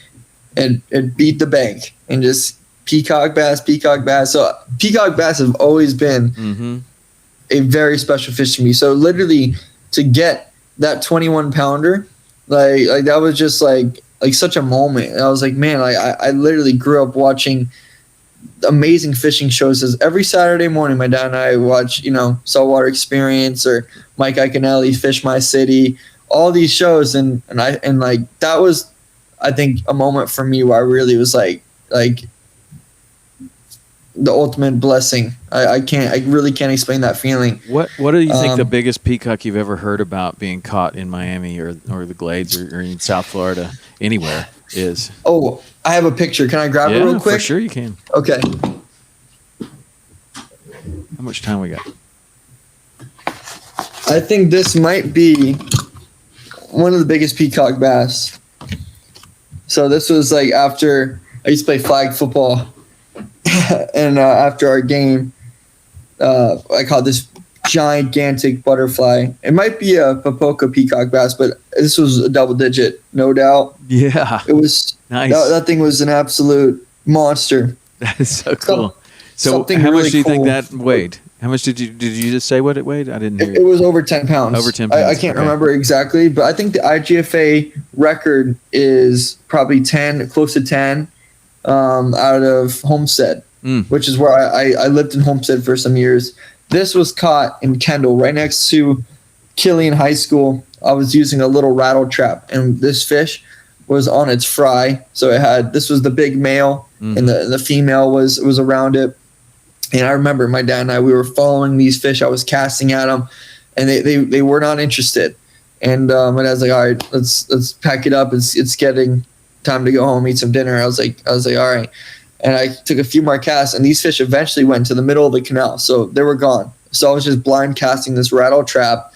A: and beat the bank and just. Peacock bass. So peacock bass have always been a very special fish to me. So literally to get that 21 pounder, like that was just like such a moment. And I was like, man, I literally grew up watching amazing fishing shows. Every Saturday morning, my dad and I watch, Saltwater Experience or Mike Iaconelli, Fish My City, all these shows, and like that was, I think, a moment for me where I really was like the ultimate blessing. I really can't explain that feeling.
B: What do you think the biggest peacock you've ever heard about being caught in Miami or the Glades or in South Florida, anywhere, is?
A: Oh, I have a picture. Can I grab it real quick?
B: For sure you can.
A: Okay.
B: How much time we got?
A: I think this might be one of the biggest peacock bass. So this was like after I used to play flag football, and after our game, I caught this gigantic butterfly. It might be a Papoca peacock bass, but this was a double digit, no doubt.
B: Yeah,
A: it was
B: nice.
A: That thing was an absolute monster.
B: That is so cool. So how
A: really
B: much do you
A: cool.
B: think that weighed? How much did you just say what it weighed? I didn't hear.
A: It was over 10 pounds.
B: Over 10 pounds.
A: I can't remember exactly, but I think the IGFA record is probably 10, close to 10, out of Homestead, which is where I lived in Homestead for some years. This was caught in Kendall, right next to Killian High School. I was using a little rattle trap, and this fish was on its fry. So this was the big male, and the female was around it. And I remember my dad and I, we were following these fish. I was casting at them, and they were not interested. And my dad's like, all right, let's pack it up. It's getting time to go home, eat some dinner. I was like, all right. And I took a few more casts, and these fish eventually went to the middle of the canal. So they were gone. So I was just blind casting this rattle trap.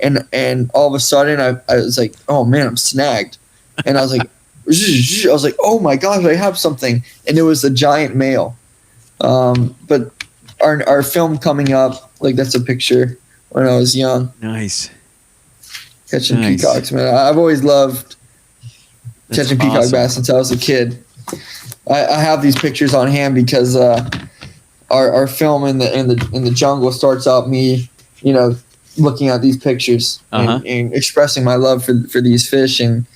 A: And all of a sudden I was like, oh man, I'm snagged. And I was like, oh my gosh, I have something. And it was a giant male. But our film coming up, like that's a picture when I was young.
B: Nice.
A: Catching peacocks, man. I've always loved catching peacock bass since I was a kid. I have these pictures on hand because our film in the jungle starts out me, looking at these pictures and expressing my love for these fish and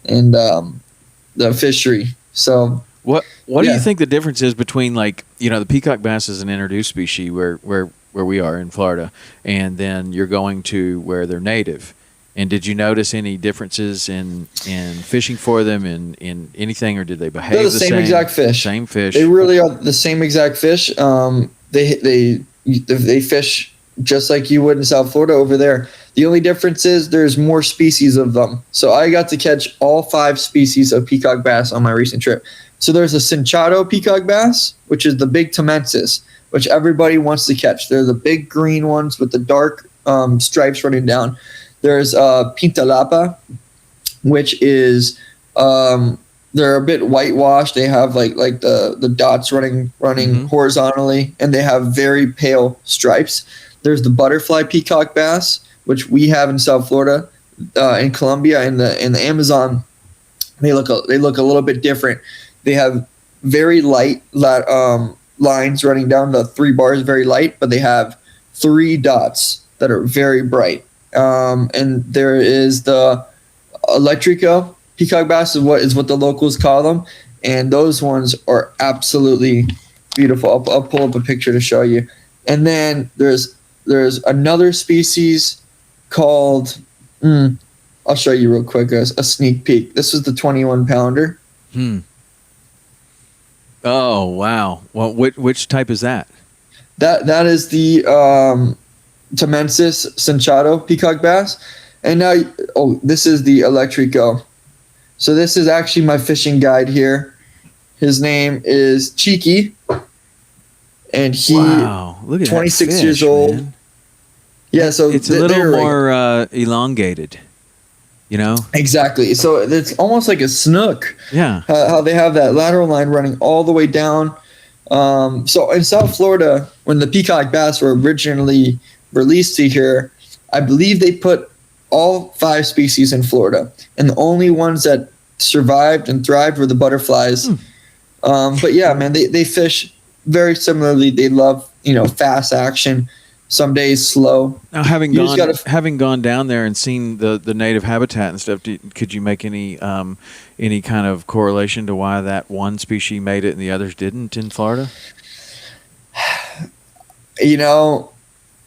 A: the fishery. So
B: what do you think the difference is between, like, the peacock bass is an introduced species where we are in Florida, and then you're going to where they're native? And did you notice any differences in fishing for them in anything, or did they behave
A: the same exact fish?
B: Same fish.
A: They really are the same exact fish. They fish just like you would in South Florida over there. The only difference is there's more species of them. So I got to catch all 5 species of peacock bass on my recent trip. So there's a cinchado peacock bass, which is the big tomensis, which everybody wants to catch. They're the big green ones with the dark stripes running down. There's Pintalapa, which is they're a bit whitewashed. They have like the dots running horizontally, and they have very pale stripes. There's the butterfly peacock bass, which we have in South Florida, in Colombia, in the Amazon. They look a little bit different. They have very light lines running down the 3 bars, very light, but they have 3 dots that are very bright. And there is the Electrico peacock bass is what the locals call them, and those ones are absolutely beautiful. I'll pull up a picture to show you. And then there's another species called I'll show you real quick, a sneak peek. This is the 21 pounder.
B: Oh wow! Well, which type is that?
A: That is the Tomensis cinchado peacock bass. And now, this is the Electrico. So this is actually my fishing guide here. His name is Cheeky, and he
B: look at
A: 26
B: that fish,
A: years old.
B: Man.
A: Yeah, so
B: it's a little more elongated,
A: Exactly. So it's almost like a snook.
B: Yeah.
A: How they have that lateral line running all the way down. So in South Florida, when the peacock bass were originally released to here, I believe they put all 5 species in Florida, and the only ones that survived and thrived were the butterflies. But yeah, man, they fish very similarly. They love fast action. Some days slow.
B: Now, having gone down there and seen the native habitat and stuff, could you make any kind of correlation to why that one species made it and the others didn't in Florida?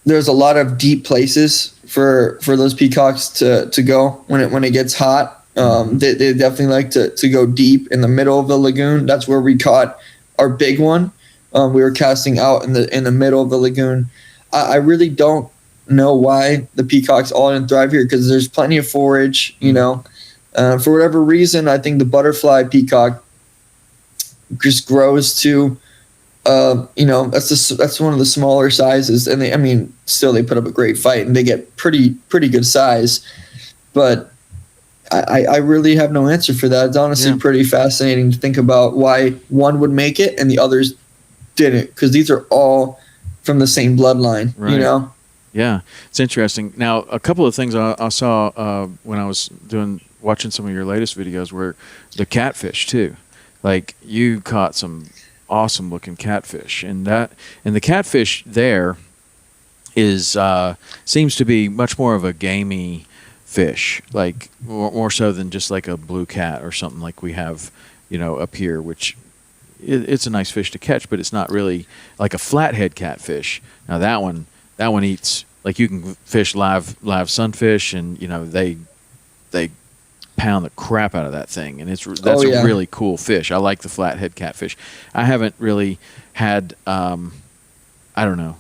A: there's a lot of deep places for those peacocks to go when it gets hot. They definitely like to go deep in the middle of the lagoon. That's where we caught our big one. We were casting out in the middle of the lagoon. I really don't know why the peacocks all didn't thrive here, because there's plenty of forage, for whatever reason. I think the butterfly peacock just grows to, that's one of the smaller sizes, and still they put up a great fight and they get pretty good size, but I really have no answer for that. It's honestly pretty fascinating to think about why one would make it and the others didn't, because these are all from the same bloodline,
B: right. Yeah, it's interesting. Now, a couple of things I saw when I was watching some of your latest videos were the catfish too. Like, you caught some awesome looking catfish, and the catfish there is seems to be much more of a gamey fish, like more so than just like a blue cat or something like we have, up here, which it's a nice fish to catch, but it's not really like a flathead catfish. Now that one eats, like, you can fish live sunfish, and they pound the crap out of that thing, and that's a really cool fish. I like the flathead catfish. I haven't really had I don't know.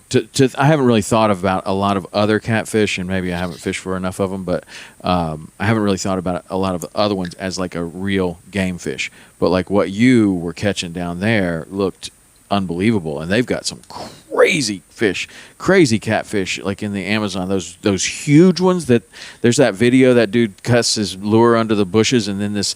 B: I haven't really thought about a lot of other catfish, and maybe I haven't fished for enough of them, but I haven't really thought about a lot of the other ones as like a real game fish. But like what you were catching down there looked unbelievable, and they've got some crazy fish, crazy catfish, like in the Amazon, those huge ones that there's that video that dude cuts his lure under the bushes, and then this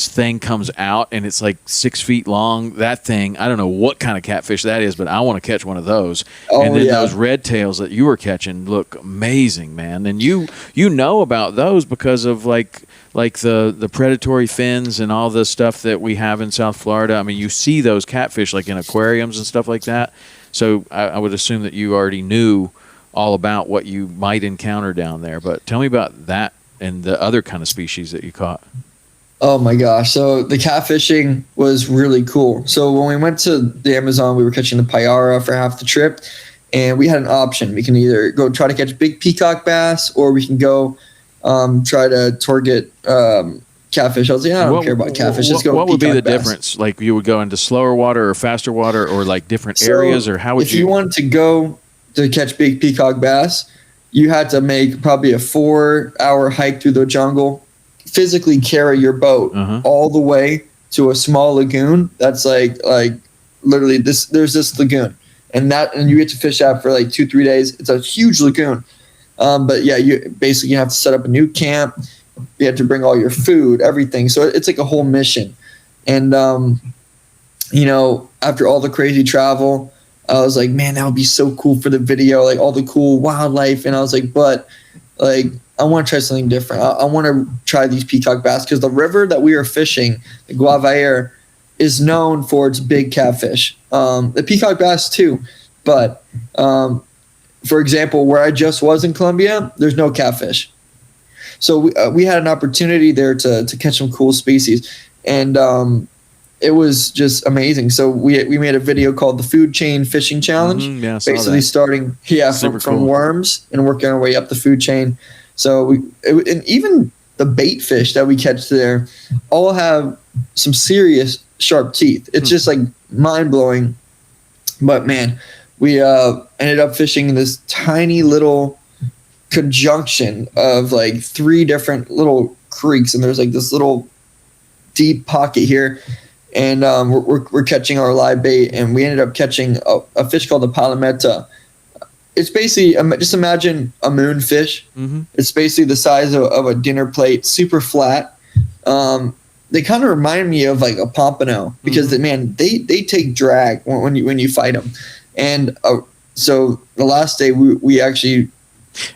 B: thing comes out and it's like 6 feet long. That thing, I don't know what kind of catfish that is, but I want to catch one of those. And then those red tails that you were catching look amazing, man. And you know about those because of like the predatory fins and all the stuff that we have in South Florida. I mean, you see those catfish like in aquariums and stuff like that. So I would assume that you already knew all about what you might encounter down there. But tell me about that and the other kind of species that you caught.
A: Oh my gosh. So the catfishing was really cool. So when we went to the Amazon, we were catching the payara for half the trip, and we had an option. We can either go try to catch big peacock bass, or we can go try to target catfish. I was like, I don't care about catfish. Just go.
B: What would be the
A: bass.
B: difference? Like, you would go into slower water or faster water, or like different areas, or how would you?
A: If you wanted to go to catch big peacock bass, you had to make probably a 4-hour hike through the jungle, physically carry your boat all the way to a small lagoon. That's like literally this. There's this lagoon, and you get to fish out for like 2-3 days. It's a huge lagoon. But yeah, you have to set up a new camp. You have to bring all your food, everything. So it's like a whole mission. And, after all the crazy travel, I was like, man, that would be so cool for the video, like all the cool wildlife. And I was like, but like, I want to try something different. I want to try these peacock bass, because the river that we are fishing, the Guavair, is known for its big catfish. The peacock bass too. But, for example, where I just was in Colombia, there's no catfish. So we had an opportunity there to catch some cool species, and it was just amazing. So we made a video called the Food Chain Fishing Challenge, basically starting from worms and working our way up the food chain. So and even the bait fish that we catch there all have some serious sharp teeth. It's just like mind blowing. But man, we ended up fishing in this tiny little conjunction of like 3 different little creeks, and there's like this little deep pocket here, and we're catching our live bait, and we ended up catching a fish called the palometa. It's basically, just imagine a moonfish. It's basically the size of a dinner plate, super flat. They kind of remind me of like a pompano, because they take drag when you fight them. And so the last day we actually.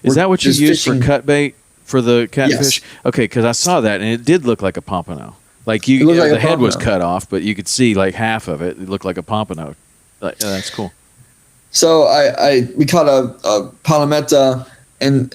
B: Is that what you used for cut bait for the catfish?
A: Yes.
B: Okay, because I saw that, and it did look like a pompano. Like the head was cut off, but you could see like half of it. It looked like a pompano. That's cool. So
A: we caught a palometa, and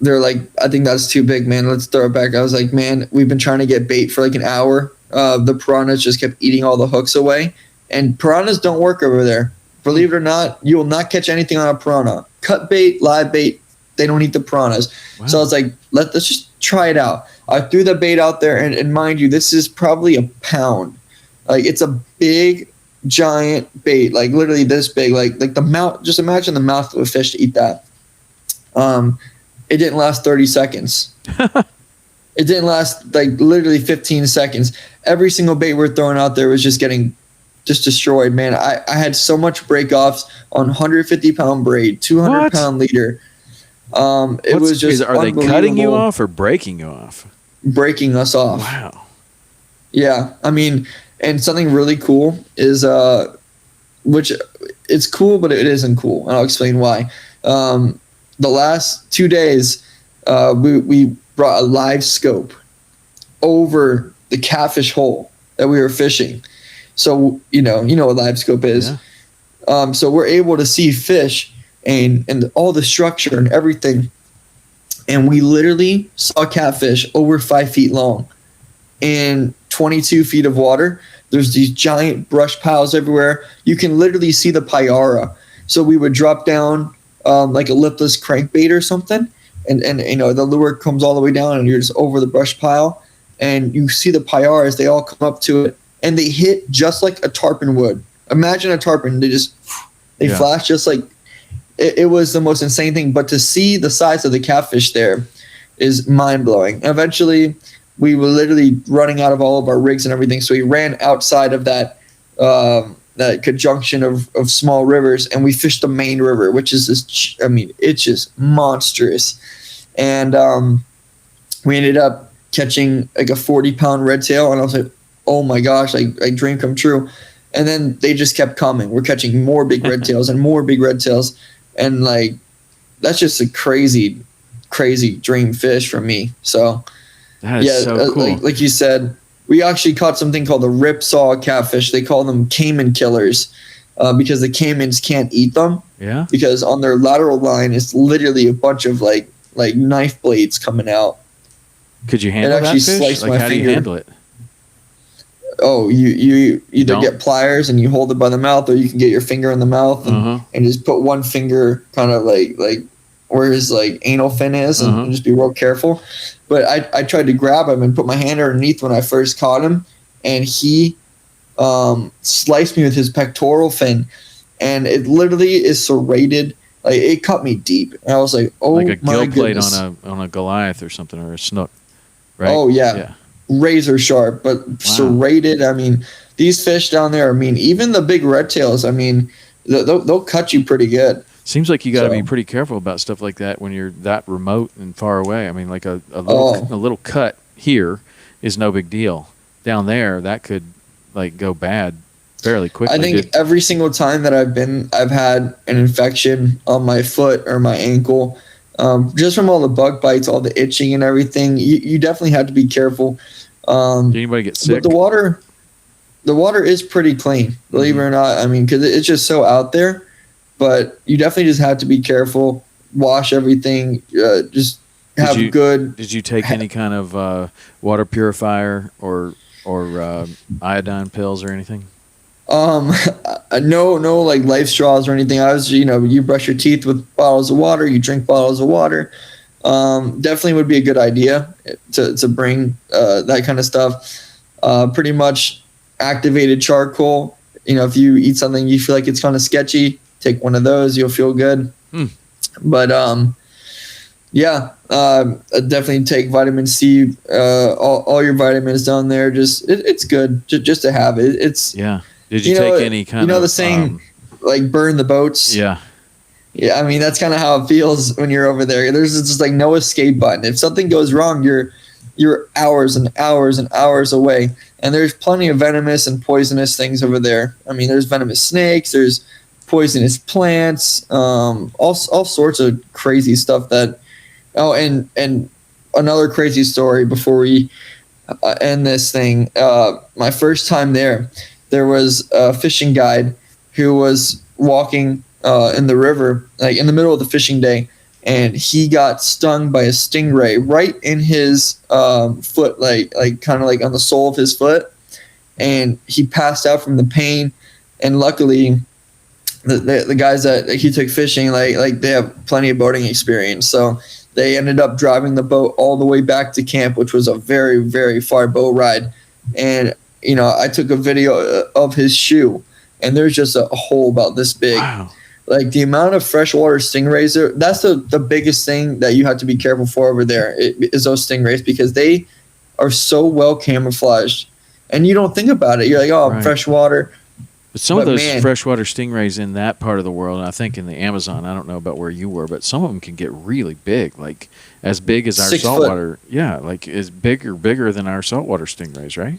A: they're like, I think that's too big, man. Let's throw it back. I was like, man, we've been trying to get bait for like an hour. The piranhas just kept eating all the hooks away, and piranhas don't work over there. Believe it or not, you will not catch anything on a piranha. Cut bait, live bait, they don't eat the piranhas. Wow. So I was like, let's just try it out. I threw the bait out there, and mind you, this is probably a pound. Like, it's a big, giant bait, like literally this big, like the mouth. Just imagine the mouth of a fish to eat that. It didn't last 30 seconds. It didn't last like literally 15 seconds. Every single bait we're throwing out there was just getting just destroyed, man. I had so much break-offs on 150-pound braid, 200-pound leader. It was just
B: are they cutting you off or breaking you off?
A: Breaking us off.
B: Wow.
A: Yeah, I mean, and something really cool is, which it's cool, but it isn't cool, and I'll explain why. The last 2 days, we brought a live scope over the catfish hole that we were fishing. So, you know what live scope is. Yeah. So we're able to see fish and all the structure and everything. And we literally saw catfish over 5 feet long in 22 feet of water. There's these giant brush piles everywhere. You can literally see the payara. So we would drop down like a lipless crankbait or something. And the lure comes all the way down and you're just over the brush pile. And you see the pyaras, they all come up to it. And they hit just like a tarpon would. Imagine a tarpon. They flash just like it was the most insane thing. But to see the size of the catfish there is mind blowing. Eventually, we were literally running out of all of our rigs and everything. So we ran outside of that conjunction of small rivers, and we fished the main river, which is this. I mean, it's just monstrous. And we ended up catching like a 40-pound red tail, and I was like, oh my gosh, like dream come true. And then they just kept coming. We're catching more big red tails and more big red tails. And like, that's just a crazy, crazy dream fish for me. So
B: that is so cool.
A: Like you said, we actually caught something called the ripsaw catfish. They call them caiman killers because the caimans can't eat them.
B: Yeah.
A: Because on their lateral line is literally a bunch of like knife blades coming out.
B: Could you handle that fish? Like, how do you handle it?
A: Oh, you either get pliers and you hold it by the mouth, or you can get your finger in the mouth and just put one finger kind of like where his like anal fin is and just be real careful. But I tried to grab him and put my hand underneath when I first caught him, and he sliced me with his pectoral fin, and it literally is serrated. Like, it cut me deep, and I was like, "Oh my goodness!" Like a gill plate
B: on a Goliath or something, or a snook, right?
A: Oh yeah. Razor sharp, but serrated. I mean, these fish down there, I mean, even the big red tails, I mean, they'll cut you pretty good.
B: Seems like you got to be pretty careful about stuff like that when you're that remote and far away. I mean, like a little cut here is no big deal. Down there, that could like go bad fairly quickly.
A: I think every single time that I've had an infection on my foot or my ankle, just from all the bug bites, all the itching and everything. You definitely have to be careful.
B: Did anybody get sick?
A: But the water is pretty clean, believe it or not. I mean, because it's just so out there. But you definitely just have to be careful. Wash everything. Just have good.
B: Did you take any kind of water purifier or iodine pills or anything?
A: No, like life straws or anything. I was, you brush your teeth with bottles of water, you drink bottles of water. Definitely would be a good idea to bring that kind of stuff. Pretty much activated charcoal. If you eat something you feel like it's kind of sketchy, take one of those, you'll feel good. But definitely take vitamin C, all your vitamins down there. It's good just to have it. It's
B: Did you take any kind of...
A: the saying, like, burn the boats?
B: Yeah.
A: Yeah, I mean, that's kind of how it feels when you're over there. There's just, like, no escape button. If something goes wrong, you're hours and hours and hours away. And there's plenty of venomous and poisonous things over there. I mean, there's venomous snakes. There's poisonous plants. All sorts of crazy stuff that... Oh, and another crazy story before we end this thing. My first time there was a fishing guide who was walking in the river, like in the middle of the fishing day, and he got stung by a stingray right in his foot, like kind of like on the sole of his foot, and he passed out from the pain. And luckily, the guys that he took fishing, like they have plenty of boating experience. So they ended up driving the boat all the way back to camp, which was a very, very far boat ride. And, I took a video of his shoe, and there's just a hole about this big.
B: Wow.
A: Like the amount of freshwater stingrays there, that's the biggest thing that you have to be careful for over there is those stingrays, because they are so well camouflaged. And you don't think about it. You're like, oh,
B: Right.
A: freshwater.
B: But some of
A: But
B: those
A: man,
B: freshwater stingrays in that part of the world, and I think in the Amazon, I don't know about where you were, but some of them can get really big, like as big as our
A: 6 foot.
B: saltwater. Yeah, like is bigger than our saltwater stingrays, right?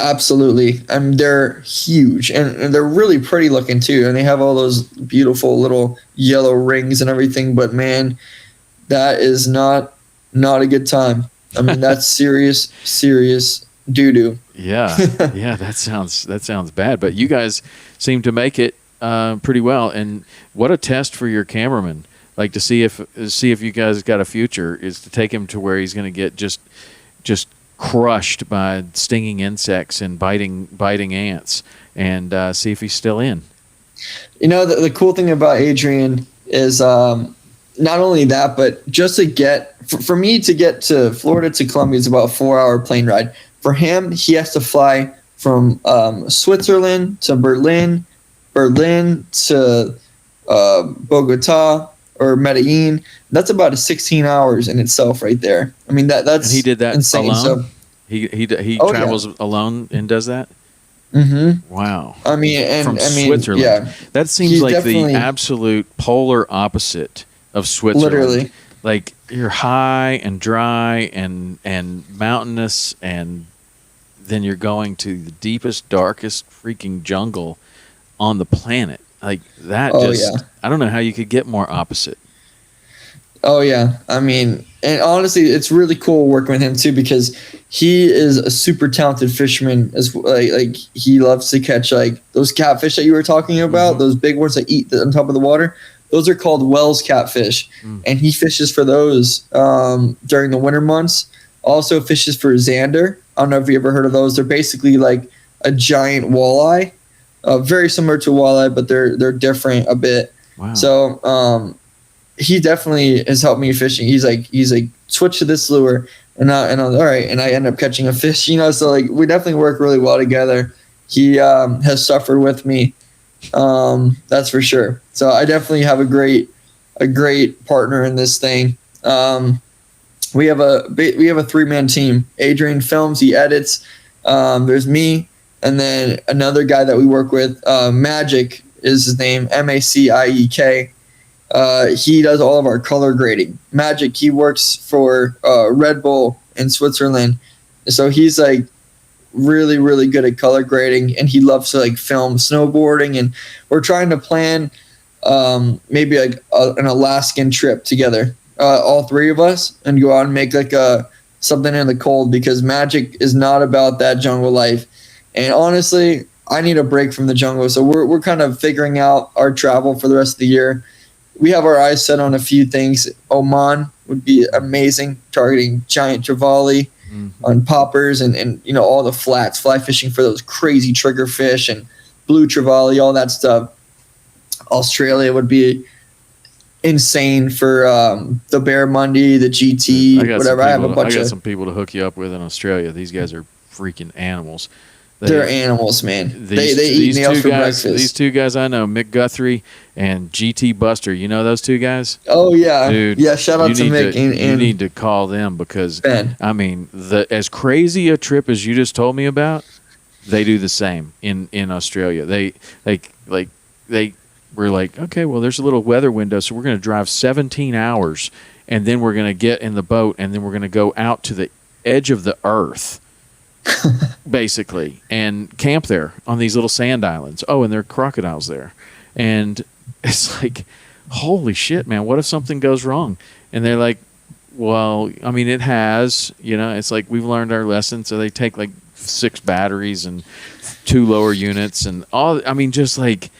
A: Absolutely. They're huge, and they're really pretty looking too. And they have all those beautiful little yellow rings and everything. But man, that is not a good time. I mean, that's serious doo-doo.
B: Yeah, yeah, that sounds bad. But you guys seem to make it pretty well. And what a test for your cameraman! Like to see if you guys got a future is to take him to where he's going to get just crushed by stinging insects and biting ants, and see if he's still in.
A: The cool thing about Adrian is not only that, but just to get for me to get to Florida to Columbia is about a 4-hour plane ride. For him, he has to fly from Switzerland to Berlin to Bogota or Medellin. That's about 16 hours in itself, right there. I mean, that's
B: and he did that
A: insane.
B: alone.
A: So,
B: he
A: Oh,
B: travels alone and does that.
A: mm-hmm.
B: Wow.
A: I mean,
B: From Switzerland.
A: yeah,
B: That seems
A: He's
B: like the
A: definitely-
B: absolute polar opposite of Switzerland.
A: Literally.
B: Like you're high and dry and mountainous, and then you're going to the deepest, darkest freaking jungle on the planet. Like that I don't know how you could get more opposite.
A: Oh yeah, I mean, and honestly, it's really cool working with him too, because he is a super talented fisherman. As like he loves to catch like those catfish that you were talking about,
B: Mhm.
A: those big ones that eat on top of the water. Those are called Wells catfish, and he fishes for those during the winter months. Also fishes for zander. I don't know if you ever heard of those. They're basically like a giant walleye, very similar to walleye, but they're different a bit.
B: Wow.
A: So he definitely has helped me fishing. He's like switch to this lure, and I'm all right, and I end up catching a fish. So like we definitely work really well together. He has suffered with me, that's for sure. So I definitely have a great partner in this thing. We have a 3-man team. Adrian films, he edits. There's me, and then another guy that we work with. Magic is his name, Maciek. He does all of our color grading. Magic, he works for Red Bull in Switzerland, so he's like really, really good at color grading, and he loves to like film snowboarding. And we're trying to plan maybe like an Alaskan trip together, all 3 of us, and go out and make like something in the cold, because Magic is not about that jungle life. And honestly, I need a break from the jungle, so we're kind of figuring out our travel for the rest of the year. We have our eyes set on a few things. Oman would be amazing, targeting giant trevally on poppers and all the flats, fly fishing for those crazy triggerfish and blue trevally, all that stuff. Australia would be insane for the barramundi, the GT, whatever. I
B: got some people to hook you up with in Australia. These guys are freaking animals.
A: They're animals, man. They eat nails for breakfast.
B: These 2 guys I know, Mick Guthrie and GT Buster. You know those 2 guys?
A: Oh yeah,
B: dude.
A: Yeah, shout out to Mick.
B: You need to call them, because
A: Ben.
B: I mean, as crazy a trip as you just told me about, they do the same in Australia. They were like, okay, well, there's a little weather window, so we're going to drive 17 hours, and then we're going to get in the boat, and then we're going to go out to the edge of the earth. Basically, and camp there on these little sand islands. Oh, and there are crocodiles there. And it's like, holy shit, man, what if something goes wrong? And they're like, well, I mean, it has, it's like we've learned our lesson. So they take like 6 batteries and 2 lower units and all, I mean, just like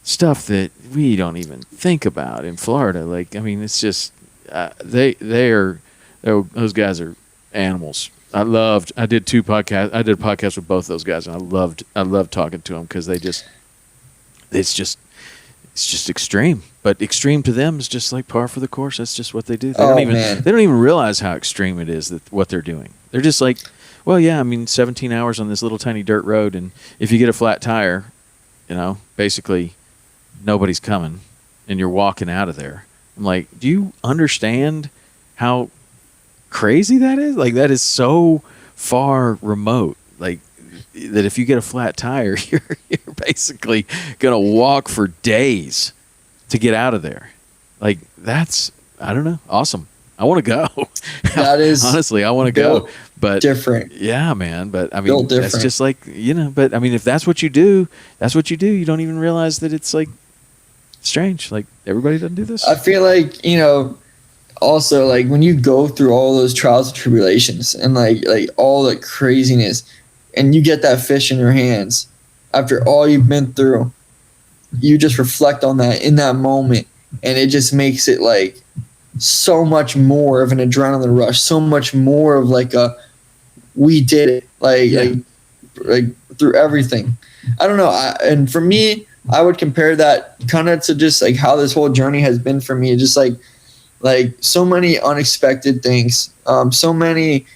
B: stuff that we don't even think about in Florida. Like, I mean, it's just, those guys are animals. I did 2 podcasts. I did a podcast with both those guys, and I loved talking to them, because it's just it's just extreme. But extreme to them is just like par for the course. That's just what they do.
A: Man.
B: They don't even realize how extreme it is that what they're doing. They're just like, well, yeah, I mean, 17 hours on this little tiny dirt road, and if you get a flat tire, basically nobody's coming, and you're walking out of there. I'm like, do you understand how crazy that is? Like, that is so far remote. Like, that if you get a flat tire, you're basically going to walk for days to get out of there. Like, that's, I don't know, awesome. I want to go.
A: That is
B: honestly, I want to go. But
A: different.
B: Yeah, man. But I mean, that's just like, but I mean, if that's what you do, that's what you do. You don't even realize that it's like strange. Like, everybody doesn't do this.
A: I feel like, also like when you go through all those trials and tribulations and like all the craziness, and you get that fish in your hands after all you've been through, you just reflect on that in that moment, and it just makes it like so much more of an adrenaline rush, so much more of like we did it, like through everything. I don't know. And for me, I would compare that kind of to just like how this whole journey has been for me. Just like so many unexpected things, so many,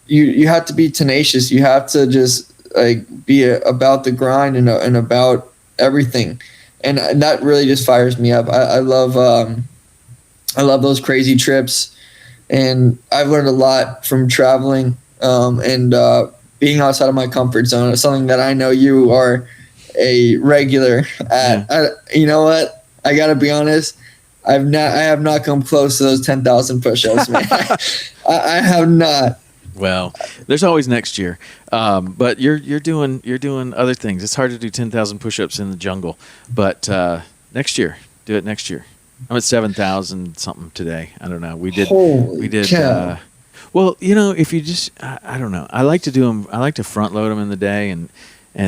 A: you have to be tenacious. You have to just like be about the grind and about everything. And that really just fires me up. I love those crazy trips, and I've learned a lot from traveling and being outside of my comfort zone. It's something that I know you are a regular at.
B: Yeah.
A: You know what? I gotta be honest. I have not come close to those 10,000 push-ups, man. I have not.
B: Well, there's always next year, but you're doing other things. It's hard to do 10,000 push-ups in the jungle, but next year, do it next year. I'm at 7,000 something today. I don't know. We did.
A: Cow.
B: Well, if you just, I don't know. I like to do them. I like to front load them in the day, and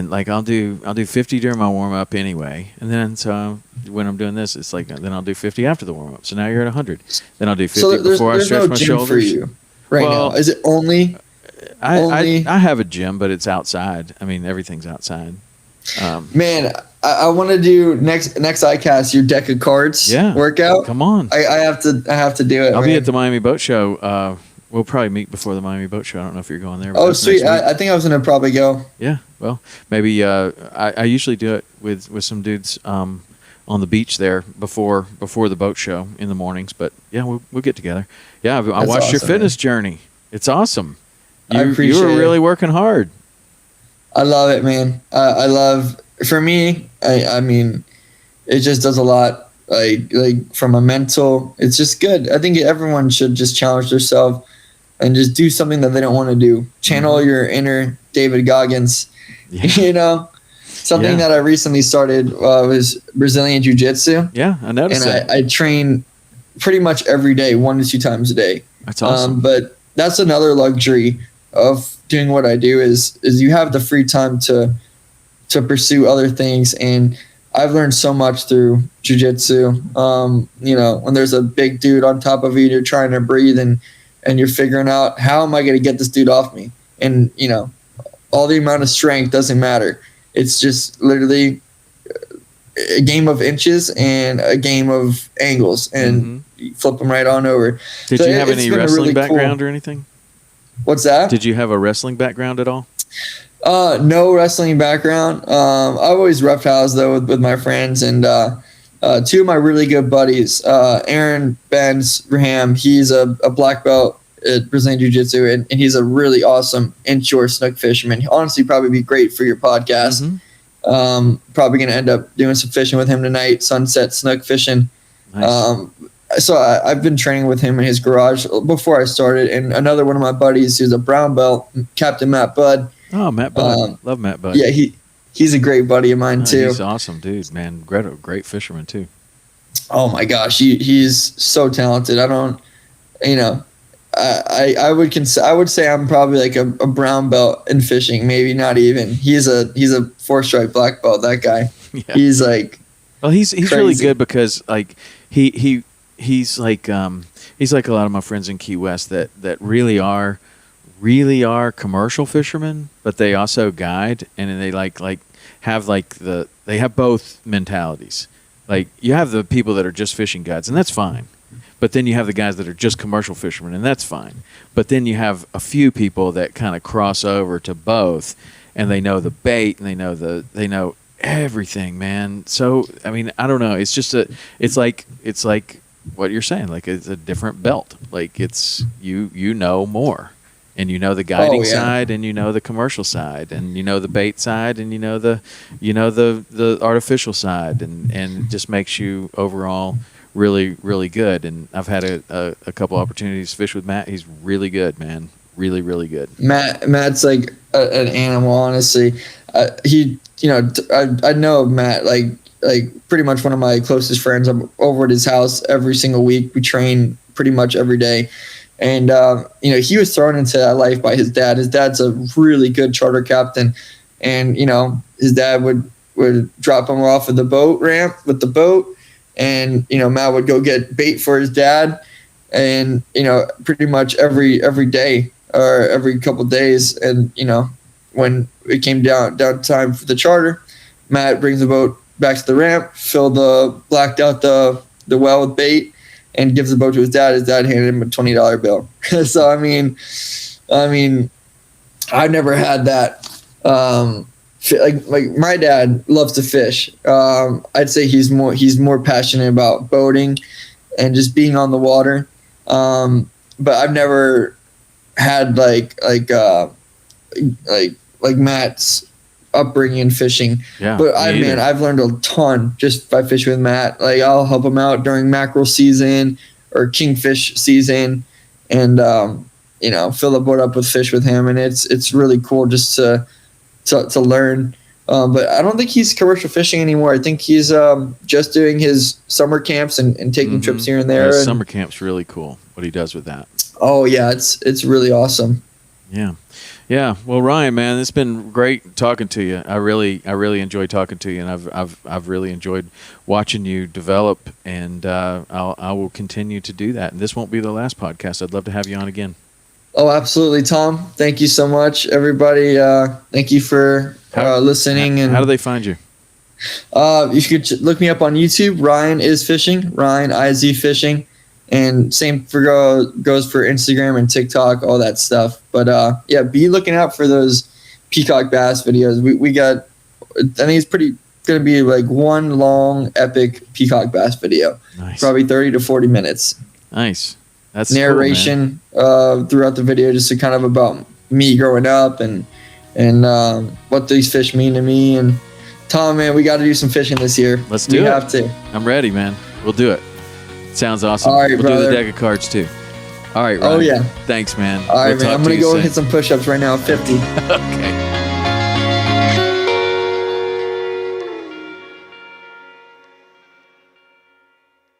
B: like I'll do 50 during my warm up anyway, and then so when I'm doing this, it's like then I'll do 50 after the warm up. So now you're at 100. Then I'll do 50 before I stretch my shoulders.
A: For you now. Is it only?
B: I have a gym, but it's outside. I mean, everything's outside.
A: Man, I want to do next ICAST your deck of cards workout.
B: Come on,
A: I have to do it.
B: I'll be at the Miami Boat Show. We'll probably meet before the Miami Boat Show. I don't know if you're going there.
A: Oh, sweet! I think I was gonna probably go.
B: Yeah, well, maybe I usually do it with some dudes on the beach there before the boat show in the mornings. But yeah, we'll get together. Yeah, I watched your fitness journey. It's awesome.
A: I appreciate
B: you were really working hard.
A: I love it, man. I love. For me, I mean, it just does a lot. Like from a mental, it's just good. I think everyone should just challenge themselves and just do something that they don't want to do. Channel your inner David Goggins.
B: Yeah.
A: Something that I recently started was Brazilian Jiu-Jitsu.
B: Yeah, I noticed
A: and
B: that.
A: I train pretty much every day, 1 to 2 times a day.
B: That's awesome.
A: But that's another luxury of doing what I do is you have the free time to pursue other things. And I've learned so much through jiu-jitsu. When there's a big dude on top of you, you're trying to breathe and you're figuring out, how am I going to get this dude off me? And, all the amount of strength doesn't matter. It's just literally a game of inches and a game of angles, and you flip them right on over.
B: Did you have any wrestling background or anything?
A: What's that?
B: Did you have a wrestling background at all?
A: No wrestling background. I've always reptiles though with my friends, and 2 of my really good buddies, Aaron Benz Raham, he's a black belt at Brazilian Jiu-Jitsu, and he's a really awesome inshore snook fisherman. He'll honestly probably be great for your podcast. Probably going to end up doing some fishing with him tonight, sunset snook fishing. Nice. So I've been training with him in his garage before I started, and another one of my buddies who's a brown belt, Captain Matt Budd.
B: Oh, Matt Budd. Love Matt Budd.
A: Yeah, he's a great buddy of mine too.
B: He's awesome, dude, man. Great fisherman too.
A: Oh my gosh, he's so talented. I don't, I would say I'm probably like a brown belt in fishing, maybe not even. He's a 4-stripe black belt. That guy. Yeah. He's like.
B: Well, he's really good because like he's like a lot of my friends in Key West that really are commercial fishermen, but they also guide, and they like have they have both mentalities. Like, you have the people that are just fishing guides, and that's fine. But then you have the guys that are just commercial fishermen, and that's fine. But then you have a few people that kind of cross over to both, and they know the bait, and they know everything, man. So I mean, I don't know. It's just it's like what you're saying. Like, it's a different belt. Like, it's you know more. And you know the guiding side, and you know the commercial side, and you know the bait side, and you know the artificial side, and it just makes you overall really, really good. And I've had a couple opportunities to fish with Matt. He's really good, man. Really, really good.
A: Matt's like an animal, honestly. I know Matt like pretty much one of my closest friends. I'm over at his house every single week. We train pretty much every day. And, he was thrown into that life by his dad. His dad's a really good charter captain. And, his dad would drop him off at the boat ramp with the boat. And, Matt would go get bait for his dad. And, pretty much every day or every couple of days. And, when it came down time for the charter, Matt brings the boat back to the ramp, blacked out the well with bait, and gives the boat to his dad. His dad handed him a $20 bill. So I mean, I've never had that. Like my dad loves to fish. I'd say he's more passionate about boating and just being on the water. But I've never had like Matt's upbringing in fishing.
B: Yeah,
A: but I've learned a ton just by fishing with Matt. Like, I'll help him out during mackerel season or kingfish season, and fill the boat up with fish with him, and it's really cool just to learn. But I don't think he's commercial fishing anymore. I think he's just doing his summer camps and taking trips here and there.
B: Yeah, summer camp's really cool, what he does with that.
A: Oh yeah, it's really awesome.
B: Yeah. Well, Ryan, man, it's been great talking to you. I really enjoyed talking to you, and I've really enjoyed watching you develop, and I will continue to do that. And this won't be the last podcast. I'd love to have you on again. Oh,
A: absolutely, Tom. Thank you so much, everybody. Thank you for listening. And
B: how do they find you?
A: You could look me up on YouTube. Ryan is fishing. Ryan IZ fishing. And same goes for Instagram and TikTok, all that stuff. But be looking out for those peacock bass videos. We got, I think it's going to be like one long epic peacock bass video.
B: Nice.
A: Probably 30 to 40 minutes.
B: Nice. That's
A: narration
B: cool,
A: throughout the video, just to kind of about me growing up and what these fish mean to me. And Tom, man, we got to do some fishing this year.
B: Let's do it.
A: We have to.
B: I'm ready, man. We'll do it. Sounds awesome.
A: All right,
B: we'll
A: brother.
B: do the deck of cards too. All right, Ryan.
A: Oh yeah.
B: Thanks, man.
A: All right, man. I'm gonna go hit some push-ups right now. 50.
B: Okay.